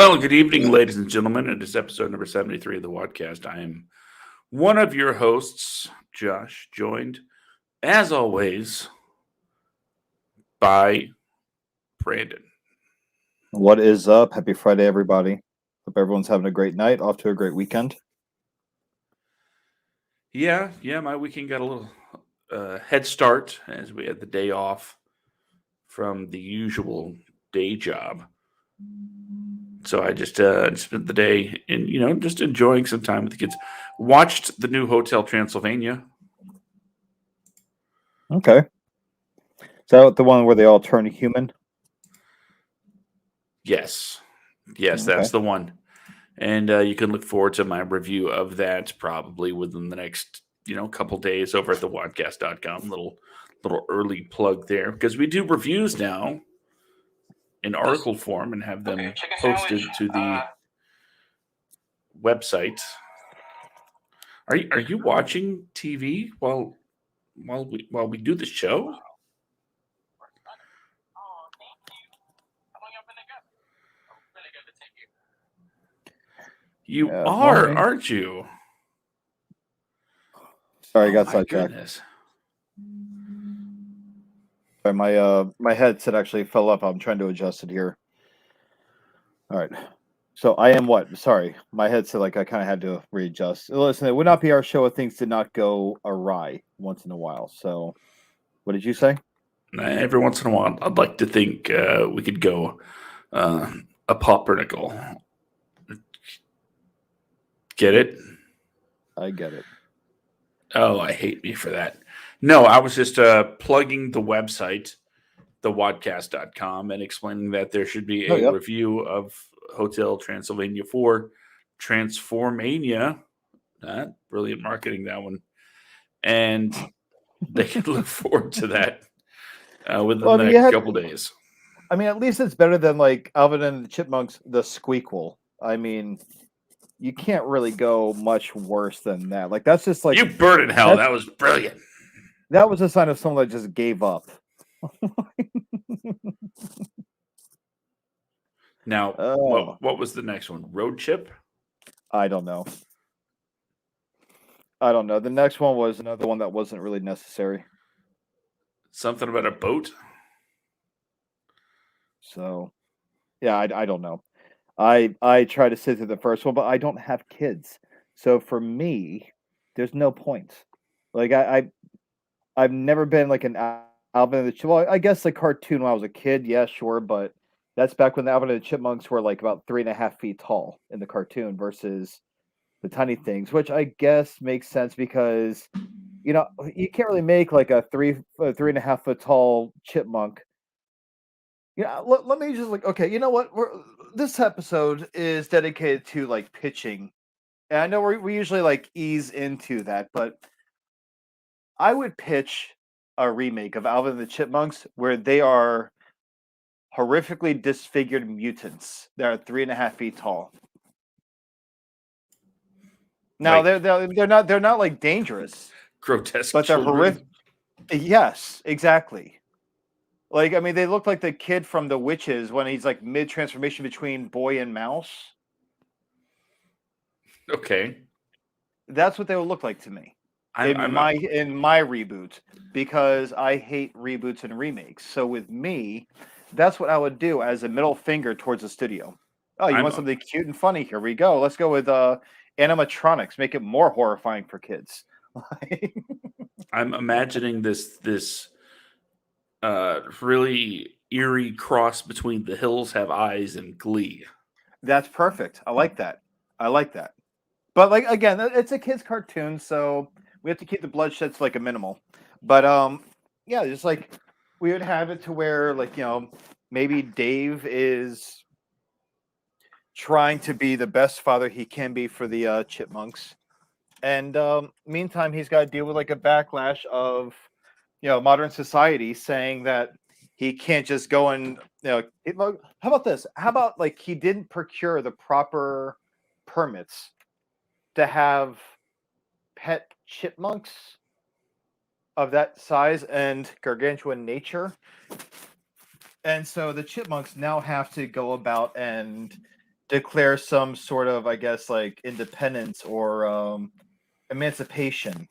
Well, good evening, ladies and gentlemen. It is episode number 73 of the WADcast. I am one of your hosts, Josh, joined, as always, by Brandon. What is up? Happy Friday, everybody. Hope everyone's having a great night, off to a great weekend. Yeah, my weekend got a little head start as we had the day off from the usual day job. So I just spent the day in, just enjoying some time with the kids. Watched the new Hotel Transylvania. Okay. Is that the one where they all turn human? Yes, Okay. that's the one. And you can look forward to my review of that probably within the next, couple days over at the WADcast.com. Little early plug there because we do reviews now in article form and have them posted to the website. Are you watching TV while we do the show? You are, aren't you? Sorry, I got my sidetracked. goodness. Sorry, my headset actually fell up. I'm trying to adjust it here. All right. So I am what? Sorry, my headset, I kind of had to readjust. Listen, it would not be our show if things did not go awry once in a while. So, what did you say? Every once in a while, I'd like to think we could go a pumpernickel. Get it? I get it. Oh, I hate me for that. No, I was just plugging the website, thewadcast.com, and explaining that there should be a review of Hotel Transylvania 4, Transformania. Brilliant marketing, that one. And they can look forward to that within the next couple days. I mean, at least it's better than Alvin and the Chipmunks, the Squeakquel. I mean, you can't really go much worse than that. That's just you burn in hell. That was brilliant. That was a sign of someone that just gave up. Now, what was the next one? Road Chip? I don't know. The next one was another one that wasn't really necessary. Something about a boat? So, yeah, I don't know. I try to sit through the first one, but I don't have kids. So for me, there's no point. I've never been an Alvin and the Chipmunks. Well, I guess cartoon when I was a kid, yeah, sure, but that's back when the Alvin and the Chipmunks were about 3.5 feet tall in the cartoon versus the tiny things, which I guess makes sense because you can't really make a 3.5 foot tall chipmunk. Let me just okay, you know what? This episode is dedicated to pitching, and I know we usually ease into that, but I would pitch a remake of Alvin and the Chipmunks where they are horrifically disfigured mutants that are 3.5 feet tall. Now they're not dangerous, grotesque, but they're horrific. Yes, exactly. I mean, they look like the kid from The Witches when he's mid transformation between boy and mouse. Okay, that's what they would look like to me in my reboot, because I hate reboots and remakes. So with me, that's what I would do as a middle finger towards the studio. Oh, you want something cute and funny? Here we go. Let's go with animatronics. Make it more horrifying for kids. I'm imagining this really eerie cross between The Hills Have Eyes and Glee. That's perfect. I like that. But again, it's a kid's cartoon, so we have to keep the bloodshed to a minimal. But yeah, just we would have it to where maybe Dave is trying to be the best father he can be for the chipmunks, and meantime he's got to deal with a backlash of modern society saying that he can't just go and how about this? How about he didn't procure the proper permits to have pet chipmunks of that size and gargantuan nature, and so the chipmunks now have to go about and declare some sort of, I guess, like independence or emancipation,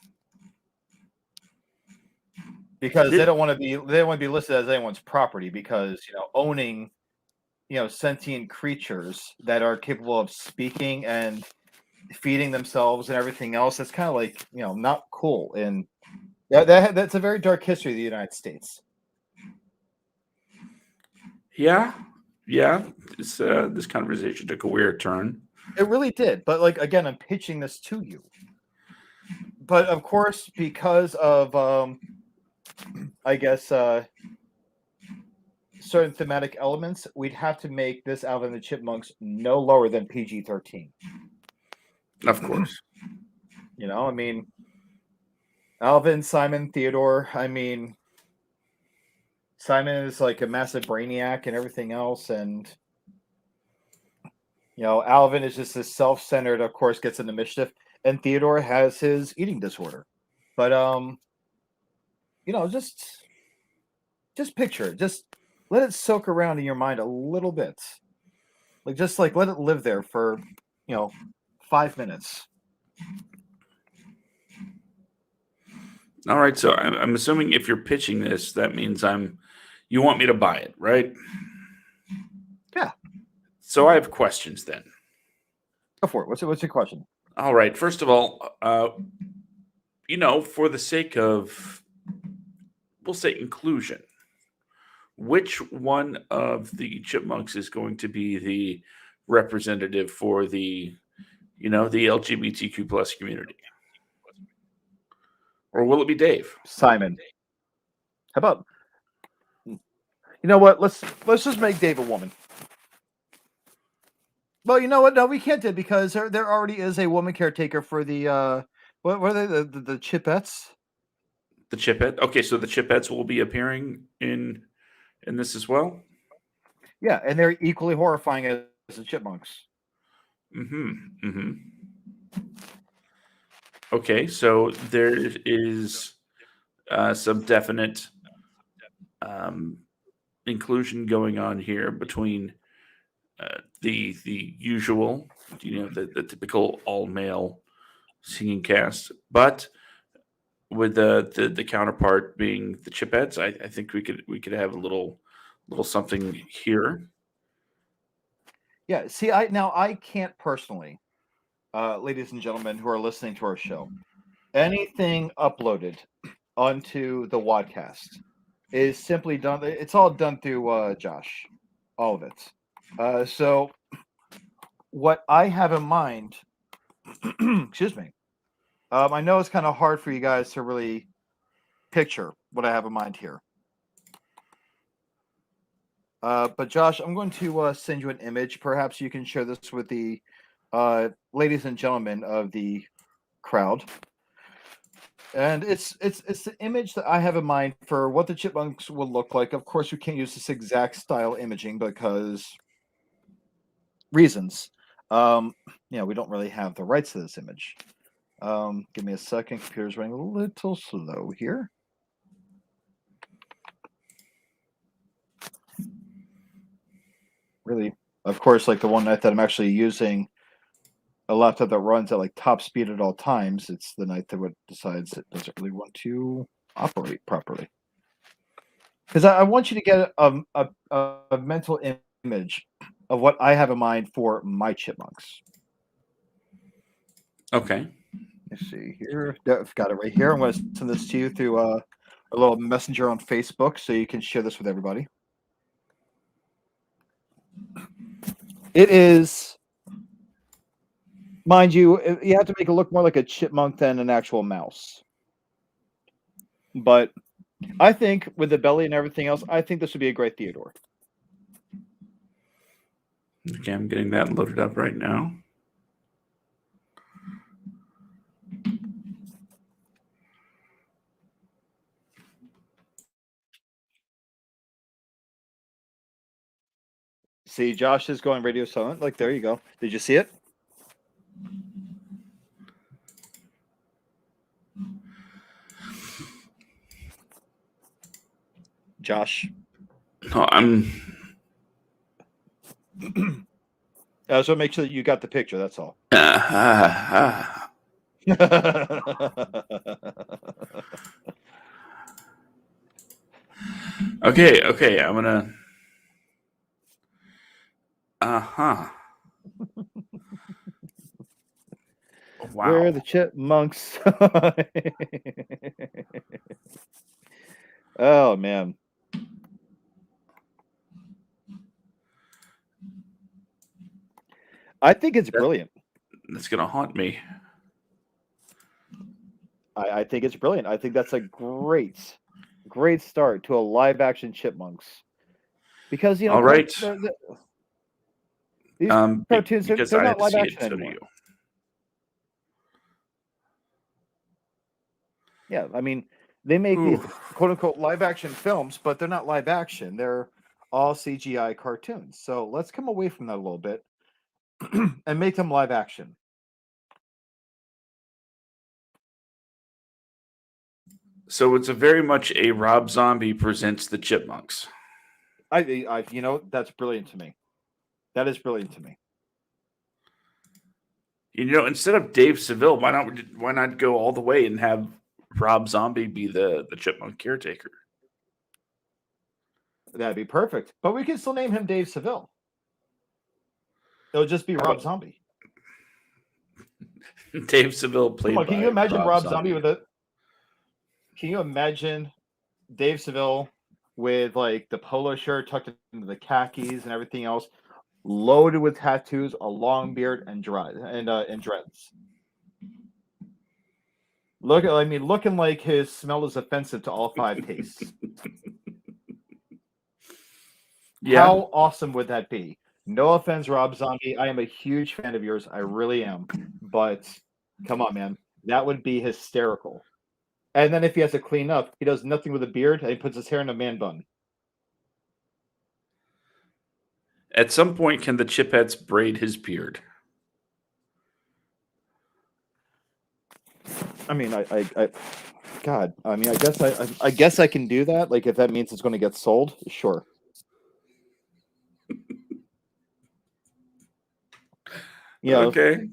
because they don't want to be listed as anyone's property, because owning sentient creatures that are capable of speaking and feeding themselves and everything else, it's kind of like not cool. And that's a very dark history of the United States. Yeah. This conversation took a weird turn. It really did. But like, again, I'm pitching this to you. But of course, because of I guess certain thematic elements, we'd have to make this Alvin and the Chipmunks no lower than PG-13. Of course. I mean, Alvin, Simon, Theodore. I mean, Simon is like a massive brainiac and everything else, and Alvin is just this self-centered, of course, gets into mischief, and Theodore has his eating disorder. But just picture it. Just let it soak around in your mind a little bit. Just let it live there for 5 minutes. All right, so I'm assuming if you're pitching this, that means you want me to buy it, right? Yeah. So I have questions then. Go for it. What's your question? All right. First of all, for the sake of, we'll say, inclusion, which one of the chipmunks is going to be the representative for the LGBTQ plus community? Or will it be Dave? Simon. How about, what? Let's just make Dave a woman. Well, you know what? No, we can't do it, because there already is a woman caretaker for the what are they, the Chipettes? The Chipette. Okay, so the Chipettes will be appearing in this as well. Yeah, and they're equally horrifying as the Chipmunks. Okay, so there is some definite inclusion going on here between the usual, the typical all male singing cast, but with the counterpart being the Chipettes, I think we could have a little something here. Yeah. See, I can't personally, ladies and gentlemen who are listening to our show, anything uploaded onto the WADcast is simply done. It's all done through Josh, all of it. So what I have in mind, excuse me. I know it's kind of hard for you guys to really picture what I have in mind here. But Josh, I'm going to send you an image. Perhaps you can share this with the ladies and gentlemen of the crowd. And it's the image that I have in mind for what the Chipmunks will look like. Of course, we can't use this exact style imaging because reasons. We don't really have the rights to this image. Give me a second. Computer's running a little slow here. Really, of course, like the one night that I'm actually using a laptop that runs at like top speed at all times, it's the night that it decides it doesn't really want to operate properly. Because I want you to get a mental image of what I have in mind for my Chipmunks. Okay. Let's see here. I've got it right here. I'm going to send this to you through a little messenger on Facebook so you can share this with everybody. It is, mind you, you have to make it look more like a chipmunk than an actual mouse. But I think with the belly and everything else, I think this would be a great Theodore. Okay, I'm getting that loaded up right now. See, Josh is going radio silent. Like, there you go. Did you see it? Josh. No, I'm So make sure that you got the picture. That's all. Okay. I'm gonna. Wow. Where are the chipmunks? Oh man. I think it's brilliant. That's gonna haunt me. I think it's brilliant. I think that's a great start to a live action Chipmunks. Because All right. these cartoons because they're I not had to live see action it, so do anymore. you. Yeah, I mean, they make these quote unquote live action films, but they're not live action. They're all CGI cartoons. So let's come away from that a little bit and make them live action. So it's a very much a Rob Zombie presents the Chipmunks. I that's brilliant to me. That is brilliant to me. Instead of Dave Seville, why not go all the way and have Rob Zombie be the Chipmunk caretaker? That'd be perfect. But we can still name him Dave Seville. It'll just be Rob Zombie. Dave Seville played. Come on, can you imagine Rob Zombie with it? Can you imagine Dave Seville with like the polo shirt tucked into the khakis and everything else, loaded with tattoos, a long beard, and dreads. Looking like his smell is offensive to all five tastes. Yeah. How awesome would that be? No offense, Rob Zombie. I am a huge fan of yours. I really am. But come on, man. That would be hysterical. And then if he has to clean up, he does nothing with a beard and he puts his hair in a man bun. At some point, can the Chipettes braid his beard? I mean, God, I mean, I guess I can do that. Like, if that means it's going to get sold, sure. Okay.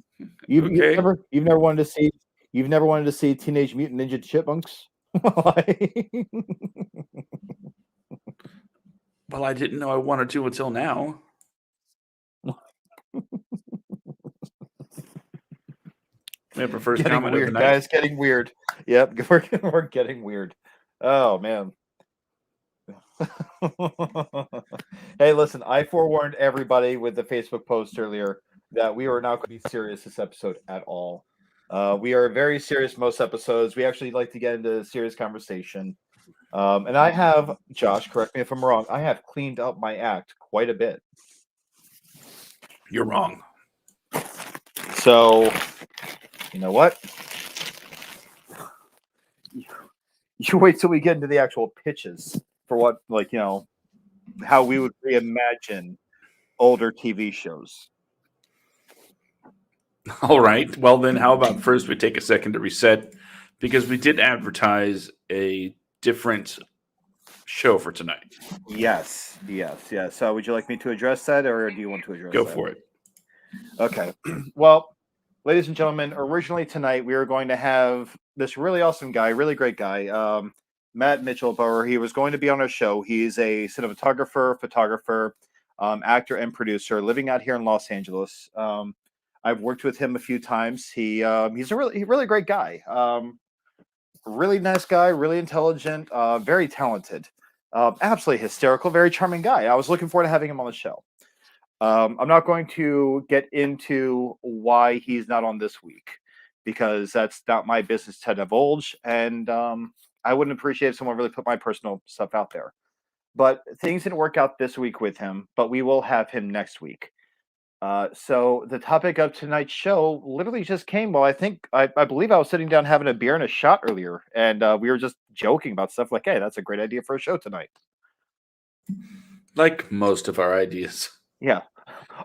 You've never wanted to see Teenage Mutant Ninja Chipmunks? Well, I didn't know I wanted to until now. We have our first comment weird, of the night. guys. Getting weird. Yep, we're getting weird. Oh man. Hey, listen, I forewarned everybody with the Facebook post earlier that we were not going to be serious this episode at all. We are very serious most episodes. We actually like to get into serious conversation. And I have, Josh, correct me if I'm wrong, I have cleaned up my act quite a bit. You're wrong. So, you know what? You wait till we get into the actual pitches for what, how we would reimagine older TV shows. All right. Well, then how about first we take a second to reset, because we did advertise a different show for tonight. Yes. So would you like me to address that, or do you want to address Go that? for it. Okay. Well, ladies and gentlemen, originally tonight we were going to have this really awesome guy, really great guy, Matt Mitchell. He was going to be on our show. He's a cinematographer, photographer, actor, and producer living out here in Los Angeles. I've worked with him a few times. He's a really great guy. Really nice guy, really intelligent, very talented, absolutely hysterical, very charming guy. I was looking forward to having him on the show. I'm not going to get into why he's not on this week, because that's not my business to divulge, and I wouldn't appreciate if someone really put my personal stuff out there. But things didn't work out this week with him, but we will have him next week. So the topic of tonight's show literally just came. Well, I believe I was sitting down having a beer and a shot earlier, and we were just joking about stuff like, "Hey, that's a great idea for a show tonight." Like most of our ideas. Yeah,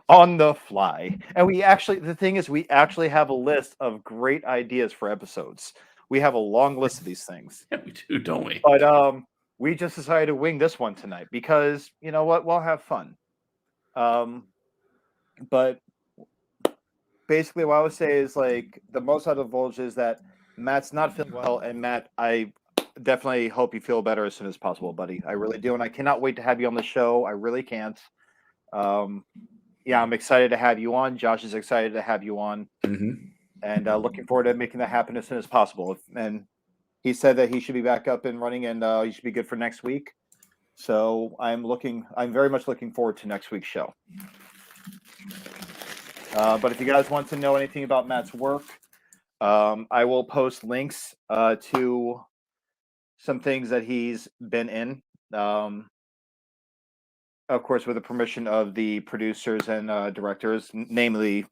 on the fly. And the thing is, we actually have a list of great ideas for episodes. We have a long list of these things. Yeah, we do, don't we? But we just decided to wing this one tonight because you know what? We'll have fun. But basically what I would say is like the most out of divulge is that Matt's not feeling well, and Matt, I definitely hope you feel better as soon as possible, buddy. I really do, and I cannot wait to have you on the show. I really can't. Yeah, I'm excited to have you on. Josh is excited to have you on, and looking forward to making that happen as soon as possible. And he said that he should be back up and running, and he should be good for next week. So I'm very much looking forward to next week's show. But if you guys want to know anything about Matt's work, I will post links to some things that he's been in. Of course, with the permission of the producers and directors, namely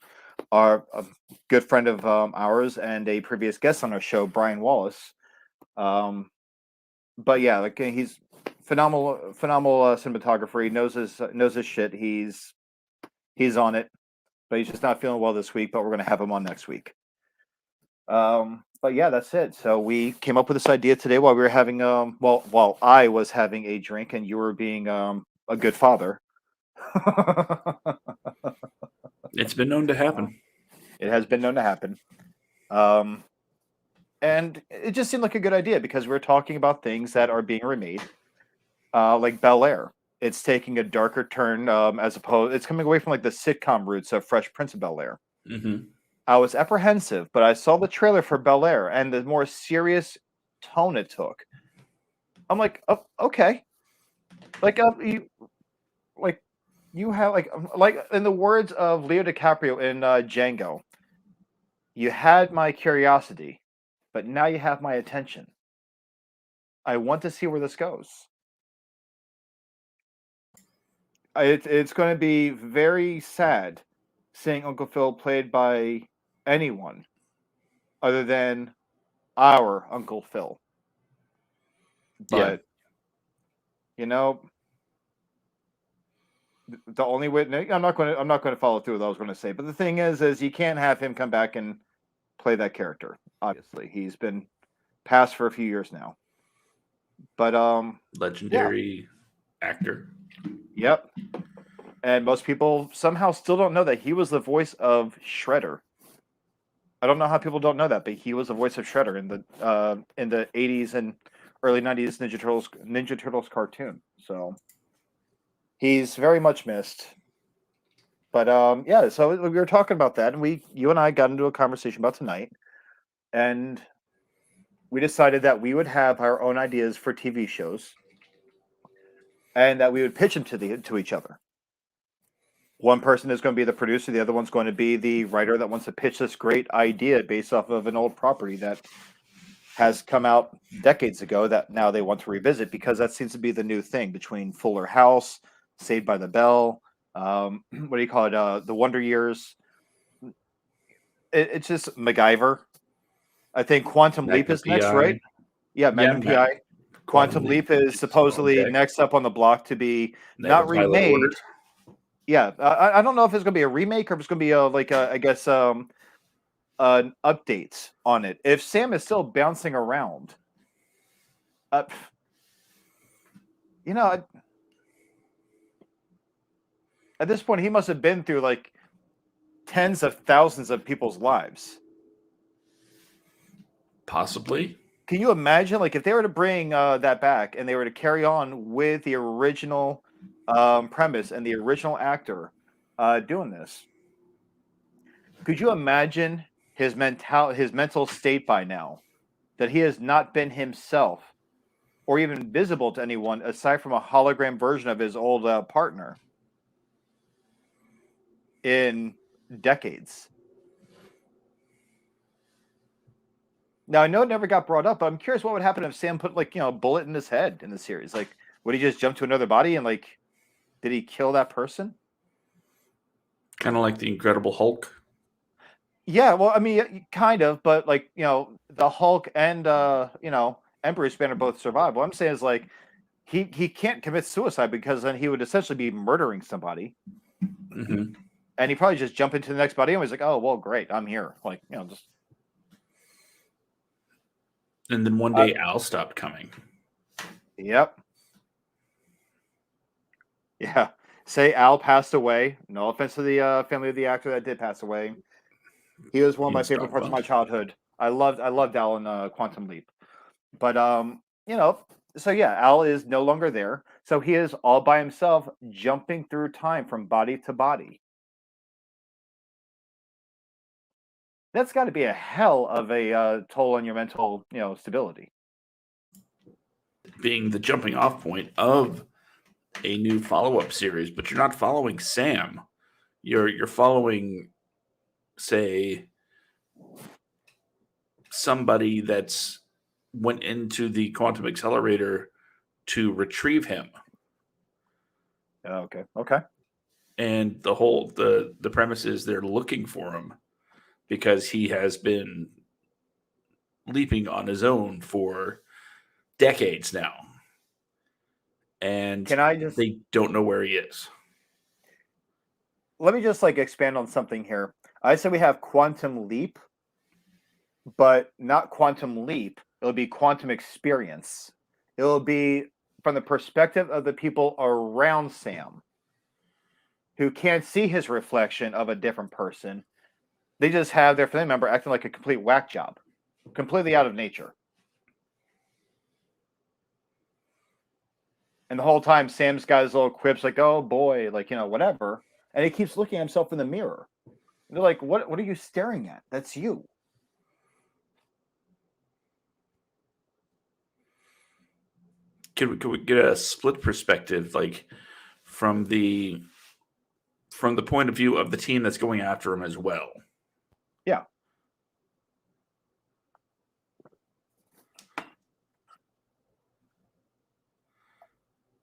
our a good friend of ours and a previous guest on our show, Brian Wallace. But yeah, like he's phenomenal cinematographer. He knows his shit. He's on it, but he's just not feeling well this week. But we're gonna have him on next week. But yeah, that's it. So we came up with this idea today while we were having while I was having a drink and you were being a good father. It's been known to happen. It has been known to happen. And it just seemed like a good idea because we're talking about things that are being remade, like Bel Air. It's taking a darker turn it's coming away from like the sitcom roots of Fresh Prince of Bel Air. I was apprehensive, but I saw the trailer for Bel Air and the more serious tone it took. I'm like, oh, okay. Like, you have like in the words of Leo DiCaprio in Django, you had my curiosity, but now you have my attention. I want to see where this goes. It's going to be very sad seeing Uncle Phil played by anyone other than our Uncle Phil. But you know, the only way I'm not going to follow through with what I was going to say. But the thing is you can't have him come back and play that character. Obviously, he's been passed for a few years now. But legendary actor. Yep. And most people somehow still don't know that he was the voice of Shredder. I don't know how people don't know that, but he was the voice of Shredder in the 80s and early 90s Ninja Turtles cartoon. So he's very much missed. But yeah, so we were talking about that, and you and I got into a conversation about tonight, and we decided that we would have our own ideas for TV shows, and that we would pitch them to each other. One person is going to be the producer, the other one's going to be the writer that wants to pitch this great idea based off of an old property that has come out decades ago that now they want to revisit, because that seems to be the new thing between Fuller House, Saved by the Bell, what do you call it? The Wonder Years. It's just MacGyver. I think Quantum Leap is next, right? Yeah, Magnum PI. Quantum Leap is supposedly next up on the block to be not remade. Yeah, I don't know if it's going to be a remake or if it's going to be an update on it. If Sam is still bouncing around, you know, at this point he must have been through like tens of thousands of people's lives. Possibly. Can you imagine, like, if they were to bring that back and they were to carry on with the original premise and the original actor doing this? Could you imagine his mental state by now, that he has not been himself or even visible to anyone aside from a hologram version of his old partner in decades? Now, I know it never got brought up, but I'm curious what would happen if Sam put, like, a bullet in his head in the series. Like, would he just jump to another body and, like, did he kill that person? Kind of like the Incredible Hulk. Yeah, well, I mean, kind of, but, like, the Hulk and, and Bruce Banner both survived. What I'm saying is, like, he can't commit suicide because then he would essentially be murdering somebody. Mm-hmm. And he probably just jump into the next body and he's like, oh, well, great, I'm here. Like, just... And then one day Al stopped coming. Yep. Yeah. Say Al passed away. No offense to the family of the actor that did pass away. He was one of my He's favorite parts of my Stockbond. childhood. I loved Al in Quantum Leap. But so yeah, Al is no longer there. So he is all by himself, jumping through time from body to body. That's got to be a hell of a toll on your mental, stability. Being the jumping off point of a new follow-up series, but you're not following Sam. You're following, say, somebody that's went into the quantum accelerator to retrieve him. Okay. And the premise is they're looking for him because he has been leaping on his own for decades now. And they don't know where he is. Let me just expand on something here. I said we have Quantum Leap, but not Quantum Leap. It'll be Quantum Experience. It'll be from the perspective of the people around Sam who can't see his reflection of a different person. They just have their family member acting like a complete whack job, completely out of nature. And the whole time, Sam's got his little quips like, oh boy, whatever. And he keeps looking at himself in the mirror. And they're like, what are you staring at? That's you. Could we get a split perspective, from the point of view of the team that's going after him as well? Yeah.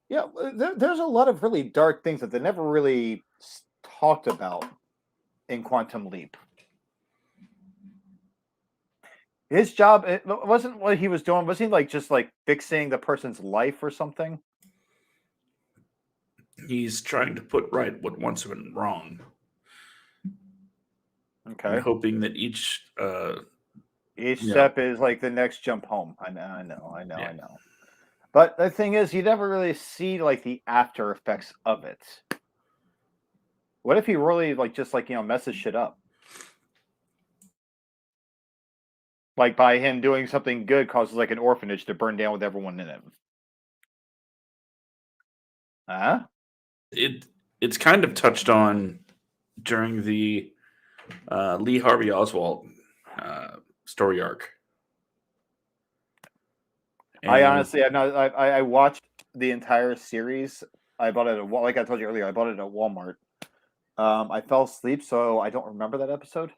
Yeah, there's a lot of really dark things that they never really talked about in Quantum Leap. His job, it wasn't what he was doing. Was he just fixing the person's life or something? He's trying to put right what once went wrong. Okay. And hoping that each step is the next jump home. I know. But the thing is, you never really see the after effects of it. What if he really just messes shit up? By him doing something good causes an orphanage to burn down with everyone in it. Huh? It's kind of touched on during the Lee Harvey Oswald story arc. And I honestly, I watched the entire series. I bought it at like I told you earlier. I bought it at Walmart. I fell asleep, so I don't remember that episode.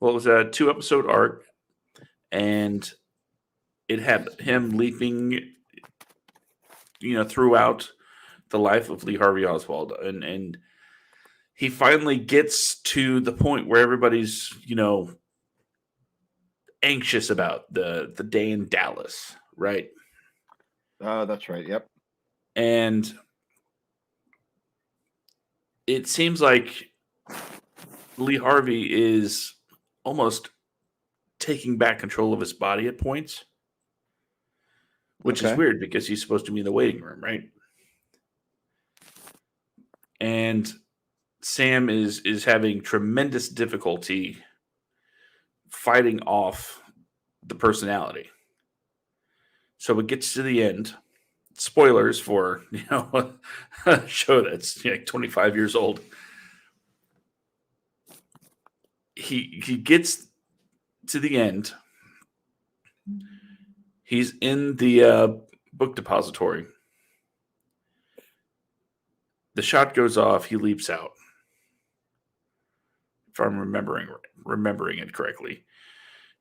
Well, it was a 2-episode arc, and it had him leaping, throughout the life of Lee Harvey Oswald, and he finally gets to the point where everybody's, anxious about the day in Dallas, right? That's right. Yep. And it seems like Lee Harvey is almost taking back control of his body at points, which is weird because he's supposed to be in the waiting room, right? And Sam is having tremendous difficulty fighting off the personality. So it gets to the end. Spoilers for a show that's 25 years old. He gets to the end. He's in the book depository. The shot goes off. He leaps out. If I'm remembering it correctly,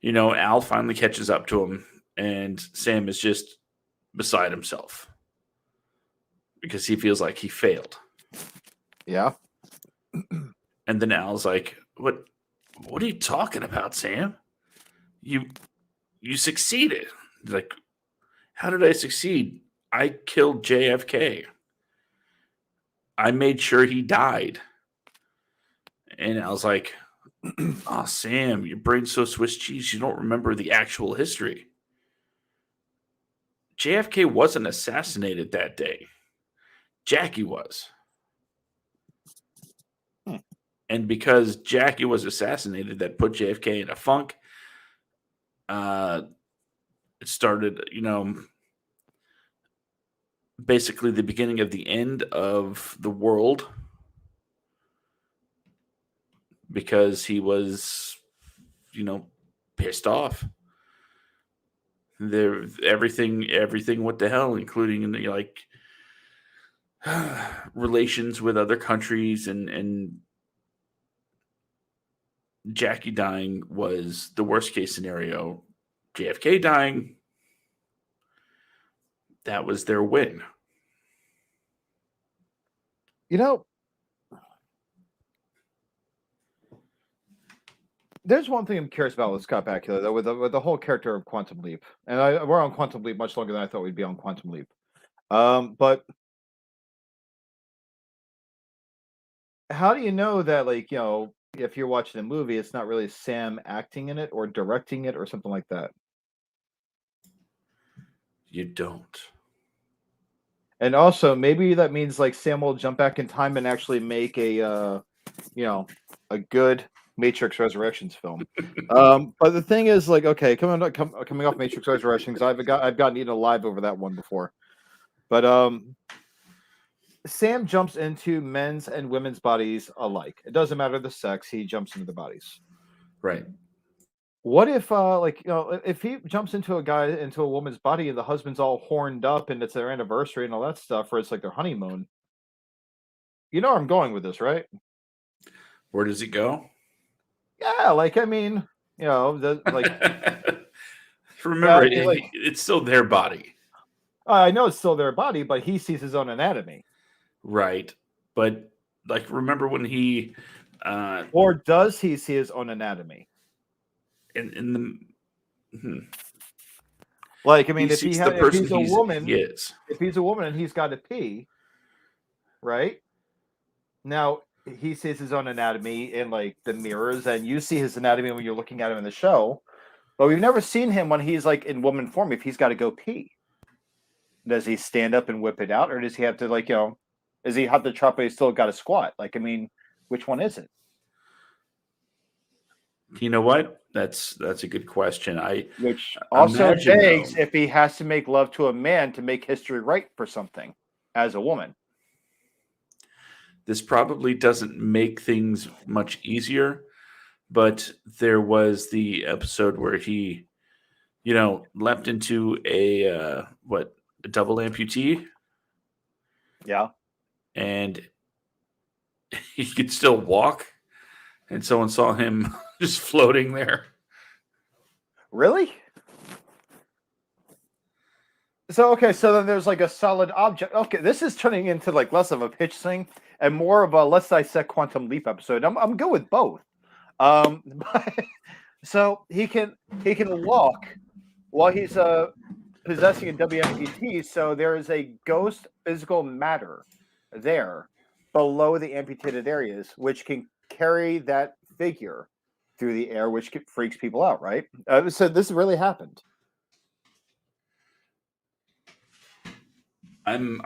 Al finally catches up to him, and Sam is just beside himself because he feels like he failed. Yeah. And then Al's like, What are you talking about, Sam? You succeeded." He's like, "How did I succeed? I killed JFK. I made sure he died." And I was like, "Oh, Sam, your brain's so Swiss cheese, you don't remember the actual history. JFK wasn't assassinated that day. Jackie was." And because Jackie was assassinated, that put JFK in a funk. It started, basically the beginning of the end of the world, because he was, pissed off. Everything went to hell, including relations with other countries, and Jackie dying was the worst case scenario. JFK dying, that was their win. There's one thing I'm curious about with Scott Bakula, though, with the whole character of Quantum Leap, and we're on Quantum Leap much longer than I thought we'd be on Quantum Leap. But how do you know that, if you're watching a movie, it's not really Sam acting in it or directing it or something like that? You don't. And also, maybe that means Sam will jump back in time and actually make a good Matrix Resurrections film. But the thing is, okay, coming off Matrix Resurrections, I've gotten eaten alive over that one before. But Sam jumps into men's and women's bodies alike. It doesn't matter the sex; he jumps into the bodies. Right. What if, if he jumps into a woman's body and the husband's all horned up and it's their anniversary and all that stuff, or it's their honeymoon? You know where I'm going with this, right? Where does it go? Yeah, Remember, it's still their body. I know it's still their body, but he sees his own anatomy. Right. But, remember when he... or does he see his own anatomy? In the... if he's a woman... Yes. If he's a woman and he's got to pee, right? Now, he sees his own anatomy in, the mirrors, and you see his anatomy when you're looking at him in the show. But we've never seen him when he's, in woman form, if he's got to go pee. Does he stand up and whip it out, or does he have to, is he have to chop, but he's still got to squat? Which one is it? You know what? That's a good question. Which also begs if he has to make love to a man to make history right for something as a woman. This probably doesn't make things much easier, but there was the episode where he, leapt into a double amputee. Yeah. And he could still walk, and someone saw him just floating there. Really? So then there's a solid object. Okay, this is turning into less of a pitch thing and more of a let's dissect Quantum Leap episode. I'm good with both. So he can walk while he's possessing a WMPT. So there is a ghost physical matter there below the amputated areas, which can carry that figure through the air, which freaks people out, right? So this really happened. I'm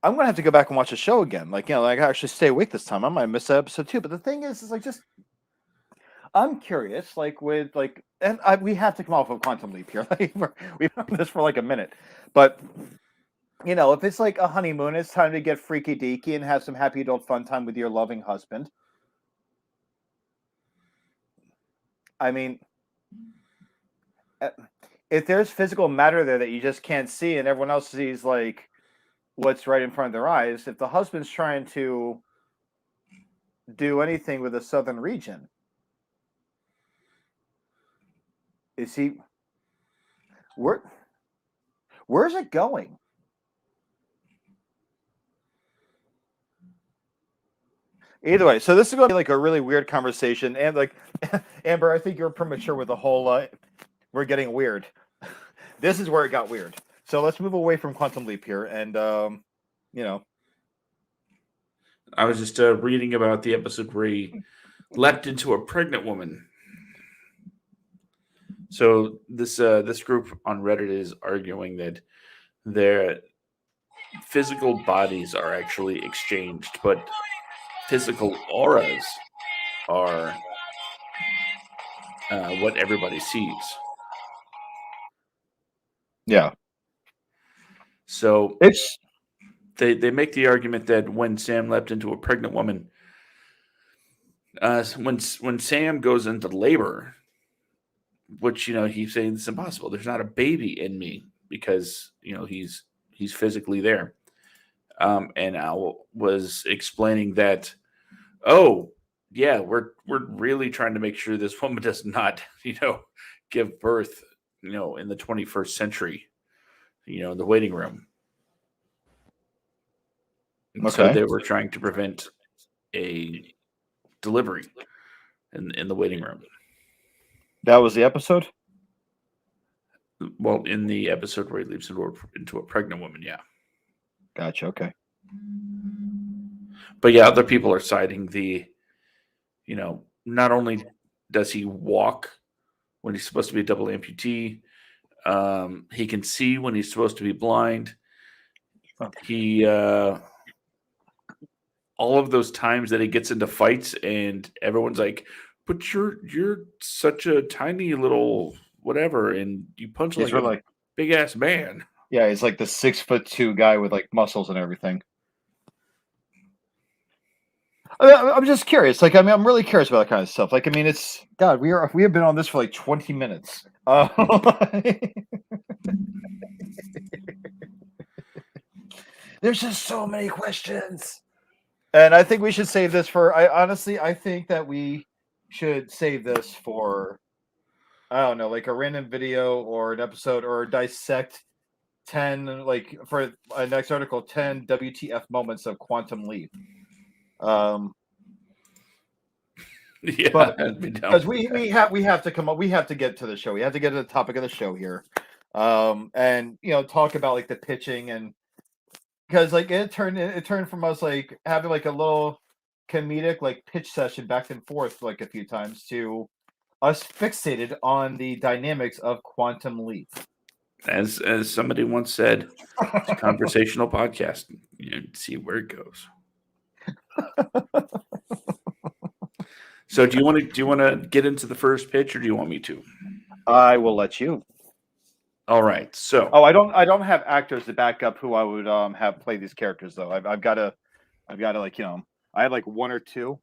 gonna have to go back and watch the show again. I actually stay awake this time. I might miss that episode too. But the thing is I'm curious. We have to come off of Quantum Leap here. We've done this for a minute, but if it's a honeymoon, it's time to get freaky deaky and have some happy adult fun time with your loving husband. If there's physical matter there that you just can't see and everyone else sees what's right in front of their eyes, if the husband's trying to do anything with the southern region, is he where's it going? Either way, so this is going to be a really weird conversation, and Amber, I think you're premature with the whole we're getting weird. This is where it got weird. So let's move away from Quantum Leap here, and I was just reading about the episode where he leapt into a pregnant woman. So this group on Reddit is arguing that physical bodies are actually exchanged, but physical auras are what everybody sees. Yeah. So It's they make the argument that when Sam leapt into a pregnant woman, when Sam goes into labor, which he's saying it's impossible. There's not a baby in me because he's physically there. And Al was explaining that, oh yeah, we're really trying to make sure this woman does not give birth in the 21st century, in the waiting room. And so okay. they were trying to prevent a delivery in the waiting room. That was the episode? Well, in the episode where he leaps into a pregnant woman, yeah. Gotcha. Okay. But yeah, other people are citing the, not only does he walk when he's supposed to be a double amputee, he can see when he's supposed to be blind. He, all of those times that he gets into fights and everyone's like, but you're such a tiny little whatever, and you punch like a big ass man. Yeah, he's like the 6'2" guy with like muscles and everything. I'm just curious. Like, I mean, I'm really curious about that kind of stuff. Like, I mean, it's God. We have been on this for like 20 minutes. There's just so many questions, and I think we should save this for. I think that we should save this for. I don't know, like a random video or an episode, or dissect 10, like for a next article, 10 WTF moments of Quantum Leap. Yeah, but because we have to come up, we have to get to the show. We have to get to the topic of the show here, and talk about like the pitching, and because like it turned from us like having like a little comedic like pitch session back and forth like a few times to us fixated on the dynamics of Quantum Leap. As somebody once said, it's a conversational podcast. See where it goes. So do you want to get into the first pitch, or do you want me to? I will let you. All right. So I don't have actors to back up who I would have play these characters though. I've got to like I have like one or two,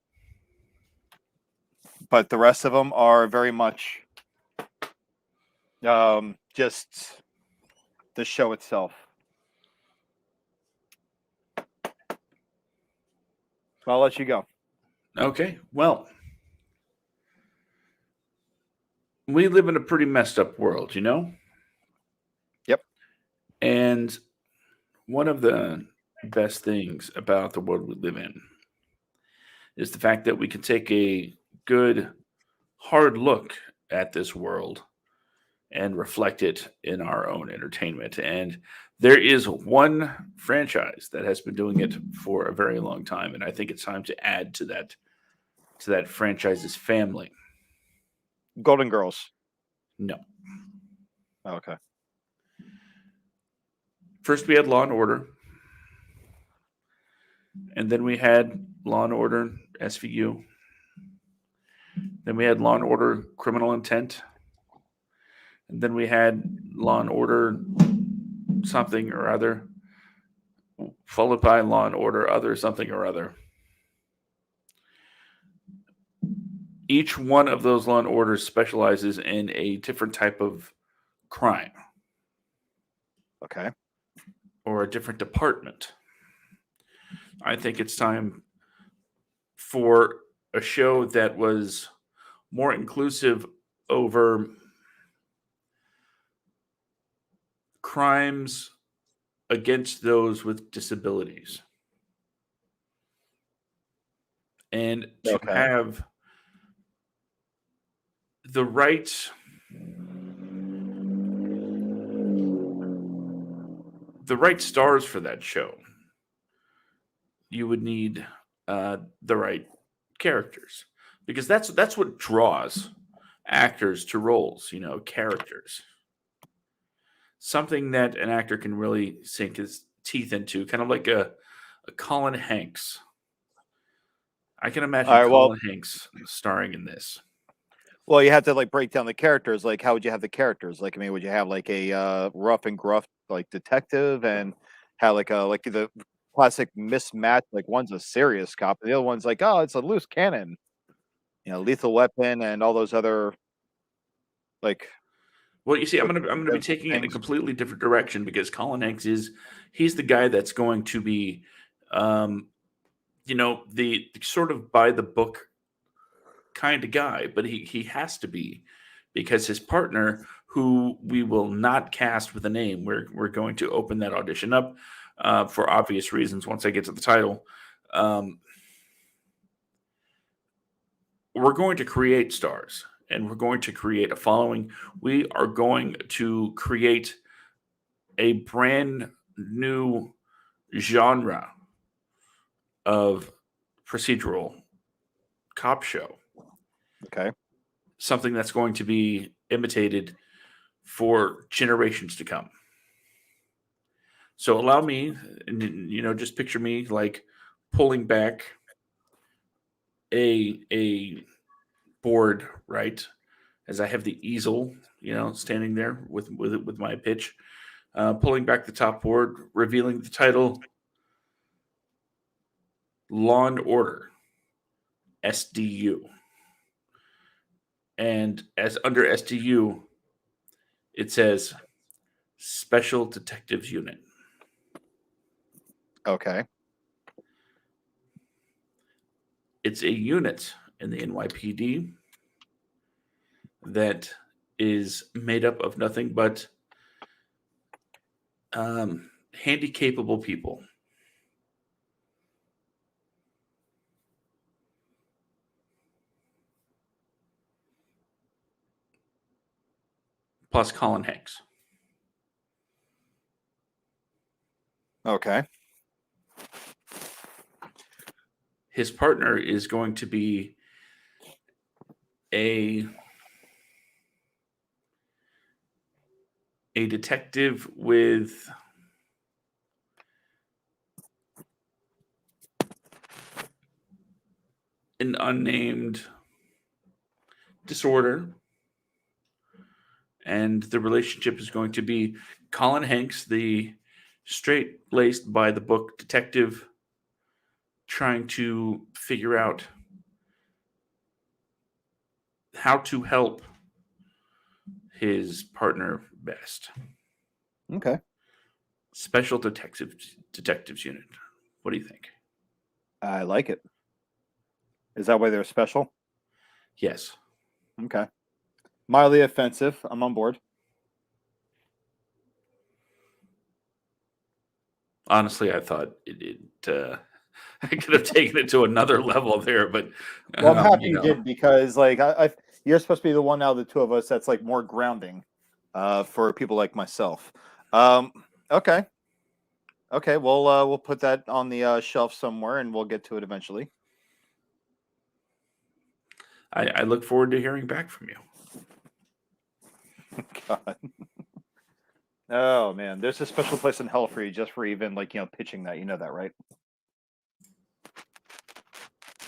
but the rest of them are very much just the show itself. I'll let you go. Okay. Well, we live in a pretty messed up world, Yep. And one of the best things about the world we live in is the fact that we can take a good, hard look at this world and reflect it in our own entertainment. And there is one franchise that has been doing it for a very long time, and I think it's time to add to that franchise's family. Golden Girls. No. Oh, okay. First we had Law and Order, and then we had Law and Order SVU. Then we had Law and Order Criminal Intent. And then we had Law and Order something or other, followed by Law and Order other something or other. Each one of those Law and Orders specializes in a different type of crime. Okay. Or a different department. I think it's time for a show that was more inclusive over crimes against those with disabilities. And to have the right stars for that show, you would need the right characters, because that's what draws actors to roles, characters. Something that an actor can really sink his teeth into, kind of like a Colin Hanks. I can imagine All right, well, Colin Hanks starring in this. well, you have to like break down the characters. Like, how would you have the characters? Like, I mean, would you have like a rough and gruff like detective, and have like the classic mismatch? Like, one's a serious cop, and the other one's like, oh, it's a loose cannon. You know, Lethal Weapon and all those other like Well, you see, I'm gonna be taking it in a things. completely different direction because Colin Hanks he's the guy that's going to be, the sort of by the book kind of guy, but he has to be because his partner, who we will not cast with a name, we're going to open that audition up for obvious reasons. Once I get to the title, we're going to create stars and we're going to create a following. We are going to create a brand new genre of procedural cop show. Okay. Something that's going to be imitated for generations to come. So allow me, just picture me like pulling back a board, right? As I have the easel, standing there with my pitch, pulling back the top board, revealing the title, Law and Order, SDU. And as under SDU, it says Special Detectives Unit. Okay. It's a unit in the NYPD that is made up of nothing but handy-capable people. Plus Colin Hanks. Okay. His partner is going to be a detective with an unnamed disorder. And the relationship is going to be Colin Hanks, the straight-laced by the book detective, trying to figure out how to help his partner best. Okay. Special Detectives Unit. What do you think? I like it. Is that why they're special? Yes. Okay. Mildly offensive. I'm on board. Honestly, I thought I could have taken it to another level there, but Well, I'm happy you did, because like you're supposed to be the one out of the two of us that's like more grounding for people like myself. Okay. Okay, we'll put that on the shelf somewhere, and we'll get to it eventually. I look forward to hearing back from you. God. Oh man, there's a special place in hell for you just for even like pitching that. You know that, right?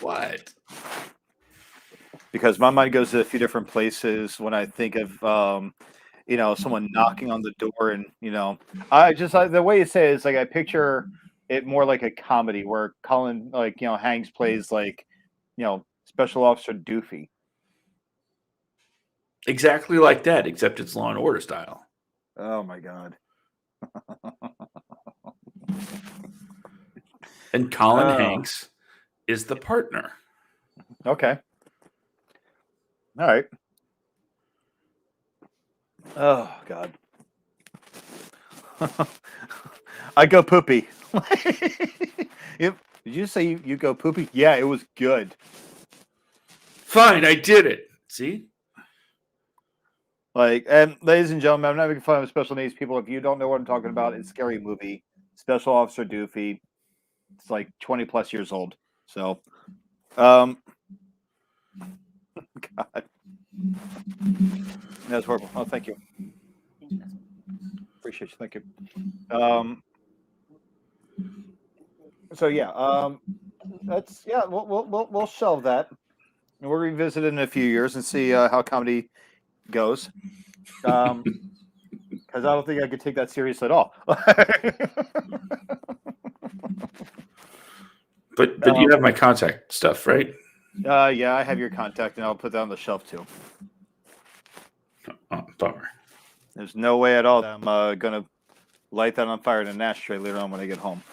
What? Because my mind goes to a few different places when I think of someone knocking on the door, and the way you say it is like I picture it more like a comedy where Colin Hanks plays like Special Officer Doofy. Exactly like that, except it's Law and Order style. Oh my God. And Colin Hanks is the partner. Okay. All right. Oh God. I go poopy. Did you say you go poopy? Yeah, it was good. Fine, I did it. See? And ladies and gentlemen, I'm not making fun of special needs people. If you don't know what I'm talking about, it's a scary movie. Special Officer Doofy. It's like 20 plus years old. So, God, that's horrible. Oh, thank you. Appreciate you. Thank you. So yeah, we'll shelve that. And we'll revisit it in a few years and see how comedy goes. Because I don't think I could take that serious at all. But you have my contact stuff, right? Yeah, I have your contact, and I'll put that on the shelf too. Oh, bummer. There's no way at all that I'm gonna light that on fire in an ashtray later on when I get home.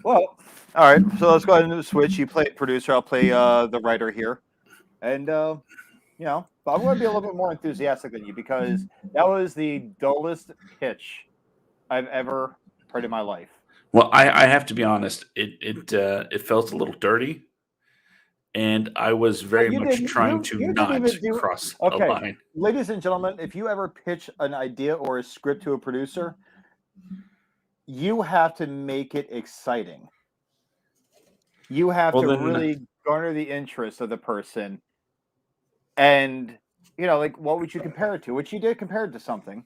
Well, all right. So let's go ahead and switch. You play producer. I'll play the writer here, and you know, but I'm going to be a little bit more enthusiastic than you because that was the dullest pitch I've ever heard in my life. Well, I have to be honest. It felt a little dirty, and I was very much trying to you didn't not even do cross a okay, line. ladies and gentlemen. If you ever pitch an idea or a script to a producer, you have to make it exciting. You have to really garner the interest of the person, and you know, like what would you compare it to? Which you did compare it to something.